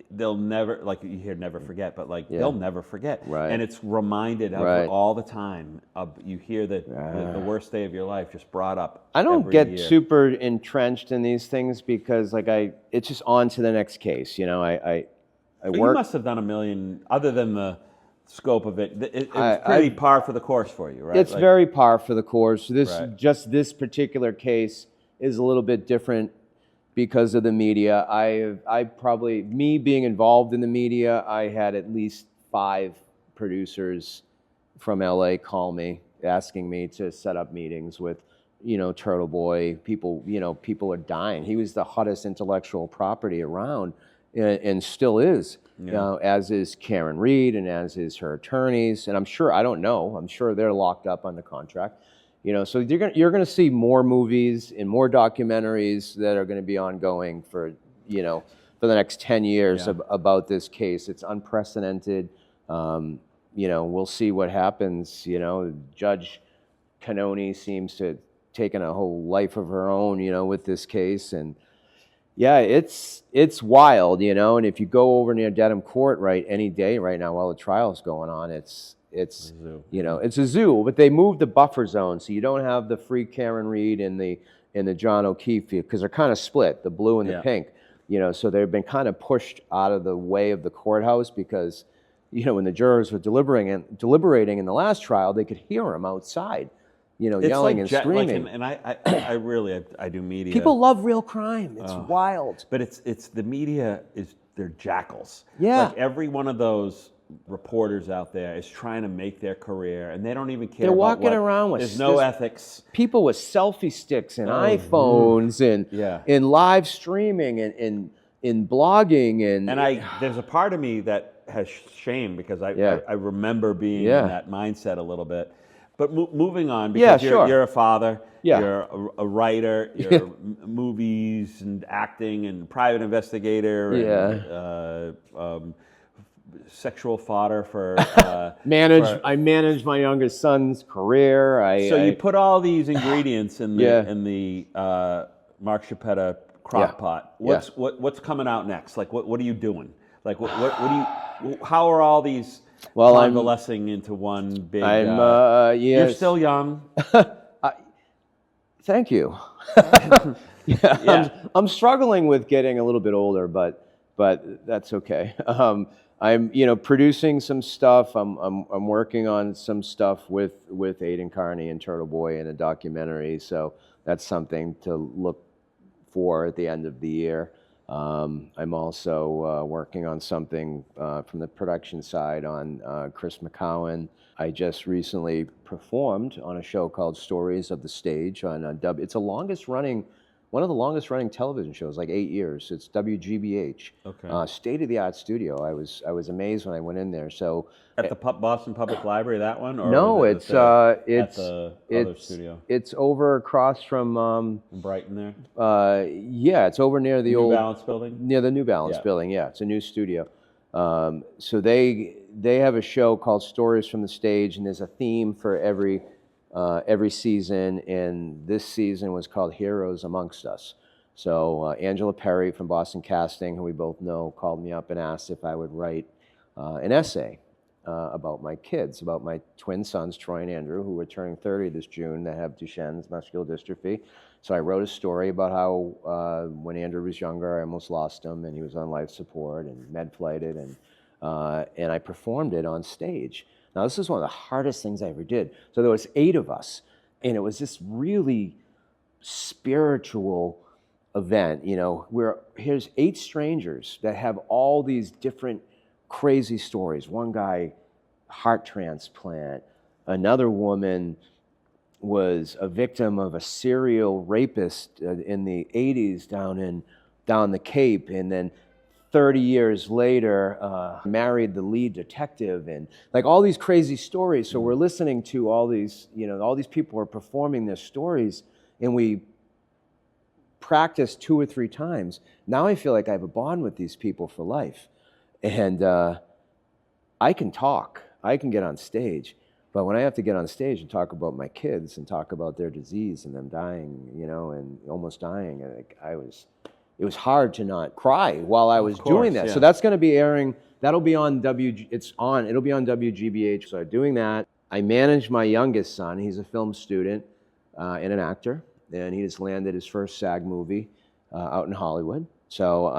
they'll never, like, you hear never forget, but like they'll never forget, and it's reminded of it all the time. You hear that the worst day of your life just brought up. I don't get super entrenched in these things because, like, it's just on to the next case. I work. You must have done a million, other than the scope of it. It's pretty par for the course for you, right? It's very par for the course. This particular case is a little bit different because of the media. I probably, me being involved in the media, I had at least 5 producers from LA call me asking me to set up meetings with, Turtle Boy. People are dying. He was the hottest intellectual property around, and still is. As is Karen Reed, and as is her attorneys. And I'm sure they're locked up under contract. So you're gonna see more movies and more documentaries that are gonna be ongoing for the next 10 years about this case. It's unprecedented. We'll see what happens. Judge Canoni seems to have taken a whole life of her own, with this case. And yeah, it's wild, and if you go over near Dedham Court any day right now while the trial's going on, it's a zoo. But they moved the buffer zone, so you don't have the free Karen Reed and the John O'Keefe, because they're kind of split, the blue and the pink. So they've been kind of pushed out of the way of the courthouse because, when the jurors were deliberating in the last trial, they could hear them outside. Yelling and screaming. And I do media. People love real crime. It's wild. But it's the media they're jackals. Yeah. Like, every one of those reporters out there is trying to make their career, and they don't even care. They're walking around with there's no ethics. People with selfie sticks and iPhones and live streaming and blogging and there's a part of me that has shame because I remember being in that mindset a little bit. But moving on, because you're a father, you're a writer, you're movies and acting and private investigator, and sexual fodder for I manage my youngest son's career. So you put all these ingredients in the Mark Chaupetta crock pot. What's coming out next? Like, what are you doing? Like, what do you? How are all these? Well, convalescing into one big. Yes. You're still young. Thank you. I'm struggling with getting a little bit older, but that's okay. I'm producing some stuff. I'm working on some stuff with Aidan Carney and Turtle Boy in a documentary. So that's something to look for at the end of the year. I'm also working on something from the production side on Chris McCowan. I just recently performed on a show called Stories of the Stage on it's one of the longest running television shows, like 8 years. It's WGBH, state-of-the-art studio. I was amazed when I went in there. So at the Boston Public Library, that one? Or no, it's at the other studio. It's over across from in Brighton there. It's over near the old New Balance building. Near the New Balance building. Yeah, it's a new studio. So they have a show called Stories from the Stage, and there's a theme for every season, and this season was called Heroes Amongst Us. So Angela Perry from Boston Casting, who we both know, called me up and asked if I would write an essay about my kids, about my twin sons, Troy and Andrew, who are turning 30 this June, that have Duchenne's muscular dystrophy. So I wrote a story about how when Andrew was younger, I almost lost him, and he was on life support and med-flighted, and I performed it on stage. Now, this is one of the hardest things I ever did. So there was 8 of us, and it was this really spiritual event, you know, where here's 8 strangers that have all these different crazy stories. One guy, heart transplant. Another woman was a victim of a serial rapist in the 80s down the Cape, and then 30 years later married the lead detective, and like all these crazy stories. So we're listening to all these, you know, all these people are performing their stories, and we practice 2 or 3 times. Now I feel like I have a bond with these people for life. And I can talk, I can get on stage, but when I have to get on stage and talk about my kids and talk about their disease and them dying, you know, and almost dying, it was hard to not cry while I was doing that. Yeah. So that's going to be airing. That'll be on it'll be on WGBH. So doing that, I manage my youngest son. He's a film student and an actor, and he just landed his first SAG movie out in Hollywood. So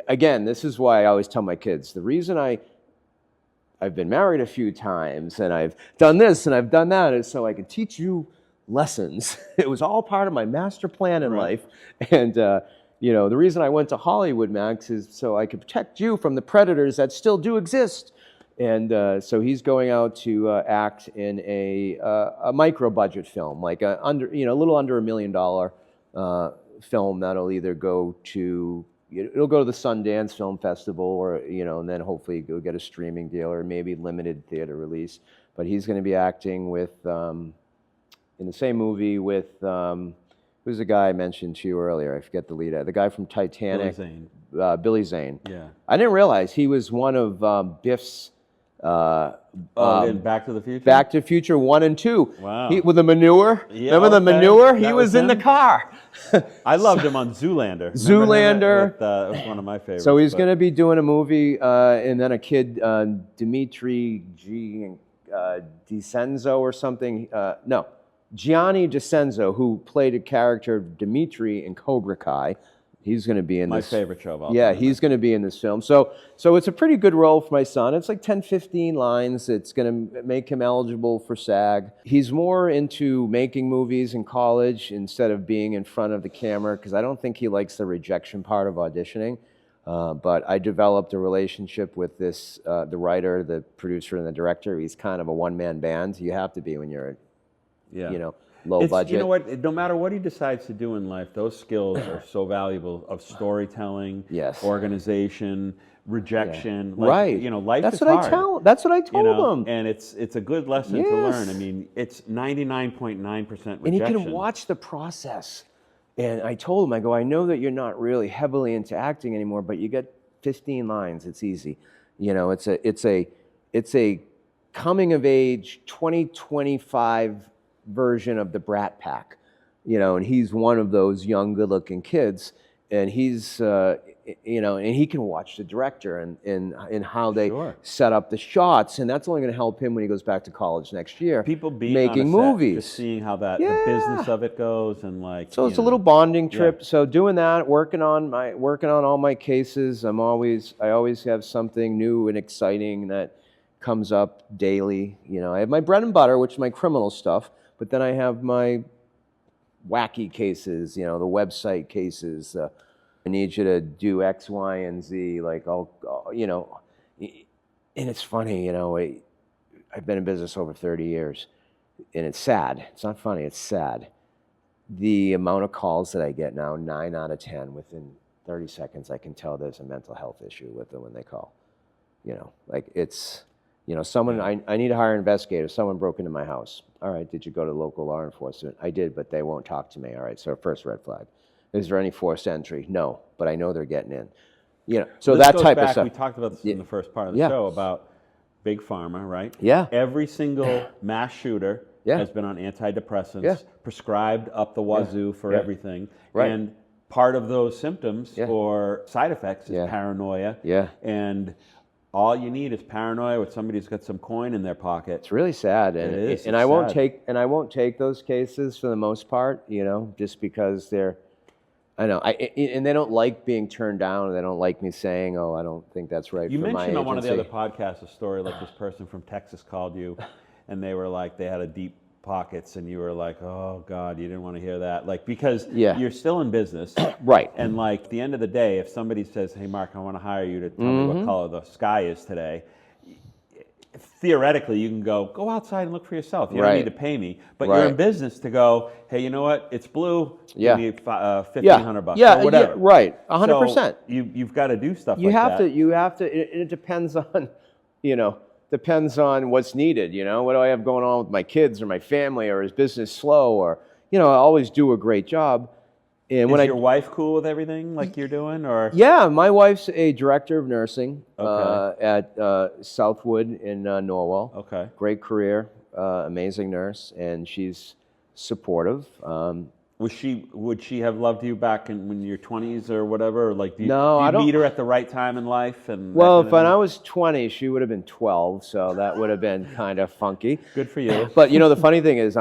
again, this is why I always tell my kids, the reason I've been married a few times and I've done this and I've done that is so I can teach you lessons. It was all part of my master plan in life. And, you know, the reason I went to Hollywood, Max, is so I could protect you from the predators that still do exist. And so he's going out to act in a micro-budget film, like a little under $1 million film that'll either go to it'll go to the Sundance Film Festival, or and then hopefully go get a streaming deal or maybe limited theater release. But he's going to be acting with in the same movie with who's the guy I mentioned to you earlier? I forget the lead. The guy from Titanic. Billy Zane. Yeah. I didn't realize he was one of Biff's. In Back to the Future? Back to the Future 1 and 2. Wow. With the manure. Yeah, remember the manure? He was in the car. I loved him on Zoolander. Zoolander. That was one of my favorites. So he's going to be doing a movie, and then a kid, Dimitri DiCenzo or something. No, Gianni DiCenzo, who played a character of Dimitri in Cobra Kai. He's going to be in my this. My favorite show of all Yeah, time. He's going to be in this film. So it's a pretty good role for my son. It's like 10, 15 lines. It's going to make him eligible for SAG. He's more into making movies in college instead of being in front of the camera, because I don't think he likes the rejection part of auditioning. But I developed a relationship with the writer, the producer, and the director. He's kind of a one-man band. You have to be when you're, low budget. You know what? No matter what he decides to do in life, those skills are so valuable of storytelling, organization, rejection. Yeah. Right. Life that's is what hard. That's what I told him. And it's a good lesson to learn. I mean, it's 99.9% rejection. And he can watch the process. And I told him, I go, I know that you're not really heavily into acting anymore, but you get 15 lines. It's easy. It's a coming of age 2025 version of the Brat Pack, and he's one of those young, good-looking kids, and he's, and he can watch the director and how they set up the shots, and that's only going to help him when he goes back to college next year. People being making on a set, movies, just seeing how the business of it goes, and so it's a little bonding trip. Yeah. So doing that, working on all my cases. I always have something new and exciting that comes up daily. I have my bread and butter, which is my criminal stuff. But then I have my wacky cases, the website cases. I need you to do X, Y, and Z. Like, and it's funny, I've been in business over 30 years, and it's sad. It's not funny, it's sad. The amount of calls that I get now, 9 out of 10, within 30 seconds, I can tell there's a mental health issue with them when they call. It's... someone, I need to hire an investigator. Someone broke into my house. All right, did you go to local law enforcement? I did, but they won't talk to me. All right, so first red flag. Is there any forced entry? No, but I know they're getting in. So that type of stuff. We talked about this in the first part of the show about Big Pharma, right? Yeah. Every single mass shooter has been on antidepressants, prescribed up the wazoo for everything. Right. And part of those symptoms or side effects is paranoia. Yeah. And all you need is paranoia with somebody who's got some coin in their pocket. It's really sad, and it is. And I won't take those cases for the most part, you know, just because they're, I know, and they don't like being turned down, or they don't like me saying, oh, I don't think that's right. You for my mentioned on one of the agency. other podcasts a story like this person from Texas called you, and they were like, they had a deep pockets, and you were like, oh God, you didn't want to hear that, like, because you're still in business, right? And like, at the end of the day, if somebody says, hey Mark, I want to hire you to tell me what color the sky is today, theoretically you can go outside and look for yourself. You don't need to pay me, but you're in business to go, hey, you know what, it's blue, give me $1,500 or whatever. Right, 100%. So you've got to do stuff like that. You have to, it depends on, you know, depends on what's needed, you know. What do I have going on with my kids or my family, or is business slow, or, you know, I always do a great job. And is your wife cool with everything like you're doing, or? Yeah, my wife's a director of nursing at Southwood in Norwell. Okay. Great career, amazing nurse, and she's supportive. Would she have loved you back when you're 20s or whatever? Or like, do you meet her at the right time in life? And well, when I was 20, she would have been 12, so that would have been kind of funky. Good for you. But you know, the funny thing is,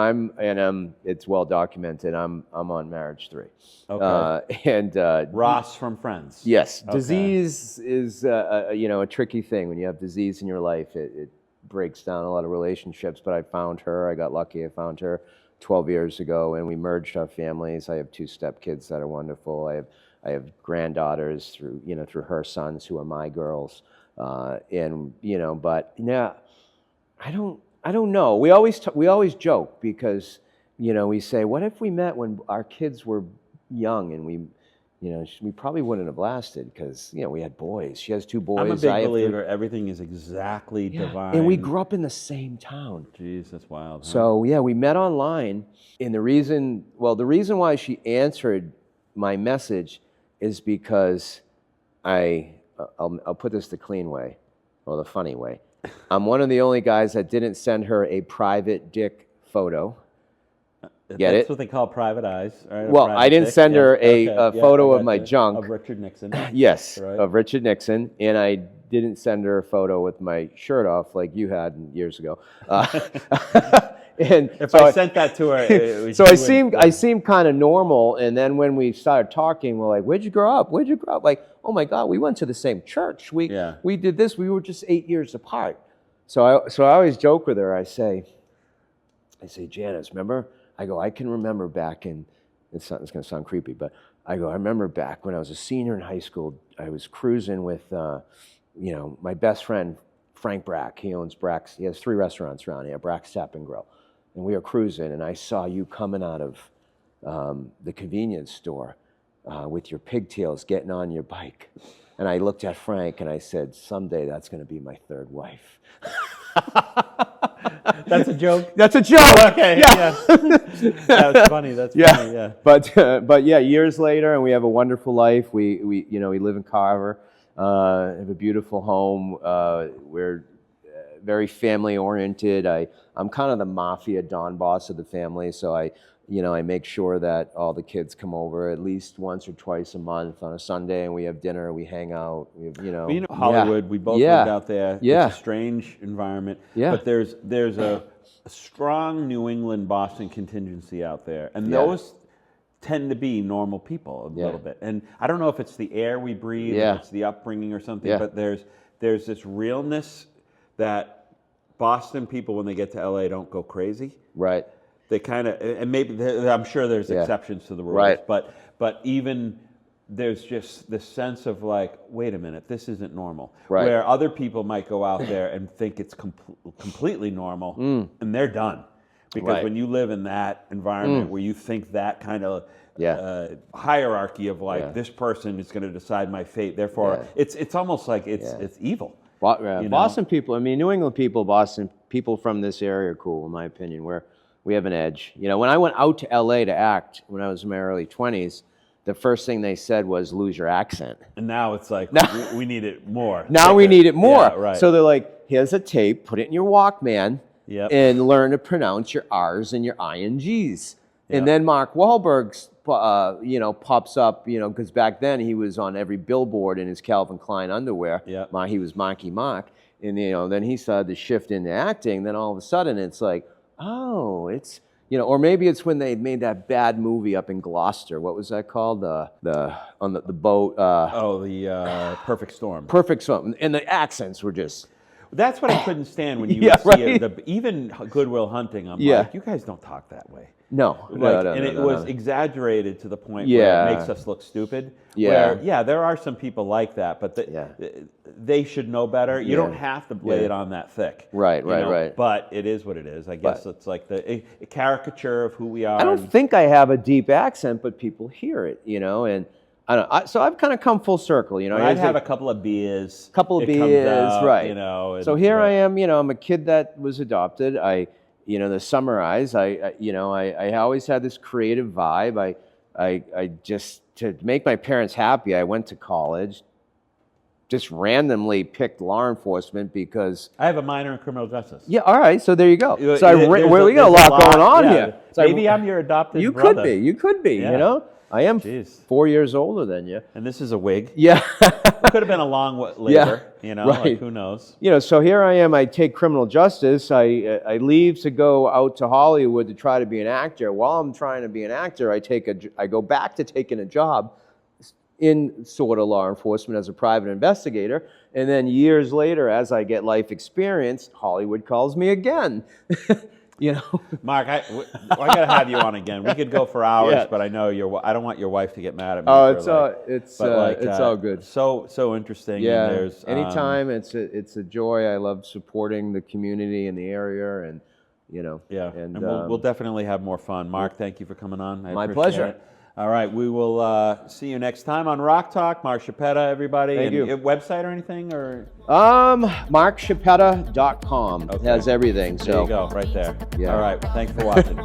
it's well documented. I'm on marriage 3. Okay. And Ross from Friends. Yes, okay. Disease is you know, a tricky thing. When you have disease in your life, it breaks down a lot of relationships. But I found her. I got lucky. I found her 12 years ago, and we merged our families. I have 2 stepkids that are wonderful. I have granddaughters through her sons who are my girls, and you know. But yeah, I don't know. We always joke because, you know, we say, what if we met when our kids were young, and we, you know, we probably wouldn't have lasted because, you know, we had boys. She has 2 boys. I'm a big believer. Everything is exactly divine. And we grew up in the same town. Jeez, that's wild. Huh? So yeah, we met online, and the reason why she answered my message is because I'll put this the clean way, or the funny way. I'm one of the only guys that didn't send her a private dick photo. That's what they call private eyes. Right? Well, I didn't send her a photo of my junk. Of Richard Nixon. Yes, right. Of Richard Nixon. And I didn't send her a photo with my shirt off like you had years ago. And if I sent that to her, so I seemed kind of normal. And then when we started talking, we're like, "Where'd you grow up? Where'd you grow up?" Like, "Oh my God, we went to the same church. We did this. We were just 8 years apart." So I always joke with her. I say, "Janice, remember?" I go, I can remember back in, it's going to sound creepy, but I go, I remember back when I was a senior in high school, I was cruising with, you know, my best friend, Frank Brack. He owns Brack's, he has 3 restaurants around here, Brack's Tap and Grill. And we were cruising, and I saw you coming out of the convenience store with your pigtails getting on your bike. And I looked at Frank and I said, someday that's going to be my 3rd wife. That's a joke? That's a joke. Okay, yeah. That's funny. That's funny, yeah. But yeah, years later, and we have a wonderful life. We you know, we live in Carver, have a beautiful home. We're very family oriented. I'm kind of the mafia Don boss of the family, so I make sure that all the kids come over at least once or twice a month on a Sunday, and we have dinner, we hang out, Hollywood, we both lived out there. Yeah. It's a strange environment. Yeah. But there's a strong New England, Boston contingency out there. And those tend to be normal people a little bit. And I don't know if it's the air we breathe, if it's the upbringing or something, but there's this realness that Boston people, when they get to LA, don't go crazy. Right. They kind of, and maybe I'm sure there's exceptions to the rules, right. but even there's just this sense of like, wait a minute, this isn't normal. Right. Where other people might go out there and think it's completely normal, and they're done. Because when you live in that environment where you think that kind of hierarchy of like, this person is going to decide my fate, therefore it's almost like it's evil. Boston people, I mean, New England people, Boston people from this area are cool, in my opinion. We have an edge. You know, when I went out to LA to act when I was in my early 20s, the first thing they said was, lose your accent. And now it's like, we need it more. Now we need it more. Yeah, right. So they're like, here's a tape, put it in your Walkman, and learn to pronounce your R's and your INGs. And then Mark Wahlberg pops up, because back then he was on every billboard in his Calvin Klein underwear. Yeah. He was Marky Mark. And, then he started to shift into acting. Then all of a sudden it's like, oh, it's, or maybe it's when they made that bad movie up in Gloucester. What was that called? On the boat. The Perfect Storm. Perfect Storm. And the accents were just... That's what I couldn't stand when you see it. Even Good Will Hunting, I'm like, you guys don't talk that way. No. It was exaggerated to the point where it makes us look stupid. Yeah. Where, there are some people like that, but they should know better. You don't have to lay it on that thick. Right. But it is what it is. I guess it's like a caricature of who we are. I don't think I have a deep accent, but people hear it, and... so I've kind of come full circle, I'd have a couple of beers. Right. So here I am, I'm a kid that was adopted. To summarize, I always had this creative vibe. I just, to make my parents happy, I went to college. Just randomly picked law enforcement because... I have a minor in criminal justice. Yeah, all right, so there you go. So we got a lot going on here. So maybe I'm your adopted brother. You could be, I am 4 years older than you. And this is a wig. Yeah. It could have been a long labor, like who knows. So here I am, I take criminal justice, I leave to go out to Hollywood to try to be an actor. While I'm trying to be an actor, I go back to taking a job in sort of law enforcement as a private investigator. And then years later, as I get life experience, Hollywood calls me again. Mark, I got to have you on again. We could go for hours, but I know I don't want your wife to get mad at me. Oh, it's all good. So interesting. Yeah. And there's, anytime it's a joy. I love supporting the community in the area, and and we'll definitely have more fun. Mark, thank you for coming on. My pleasure. It. All right, we will see you next time on Rock Talk. Mark Chaupetta, everybody. Thank you. Website or anything, or markchaupetta.com has everything. There you go, right there. Yeah. All right, thanks for watching.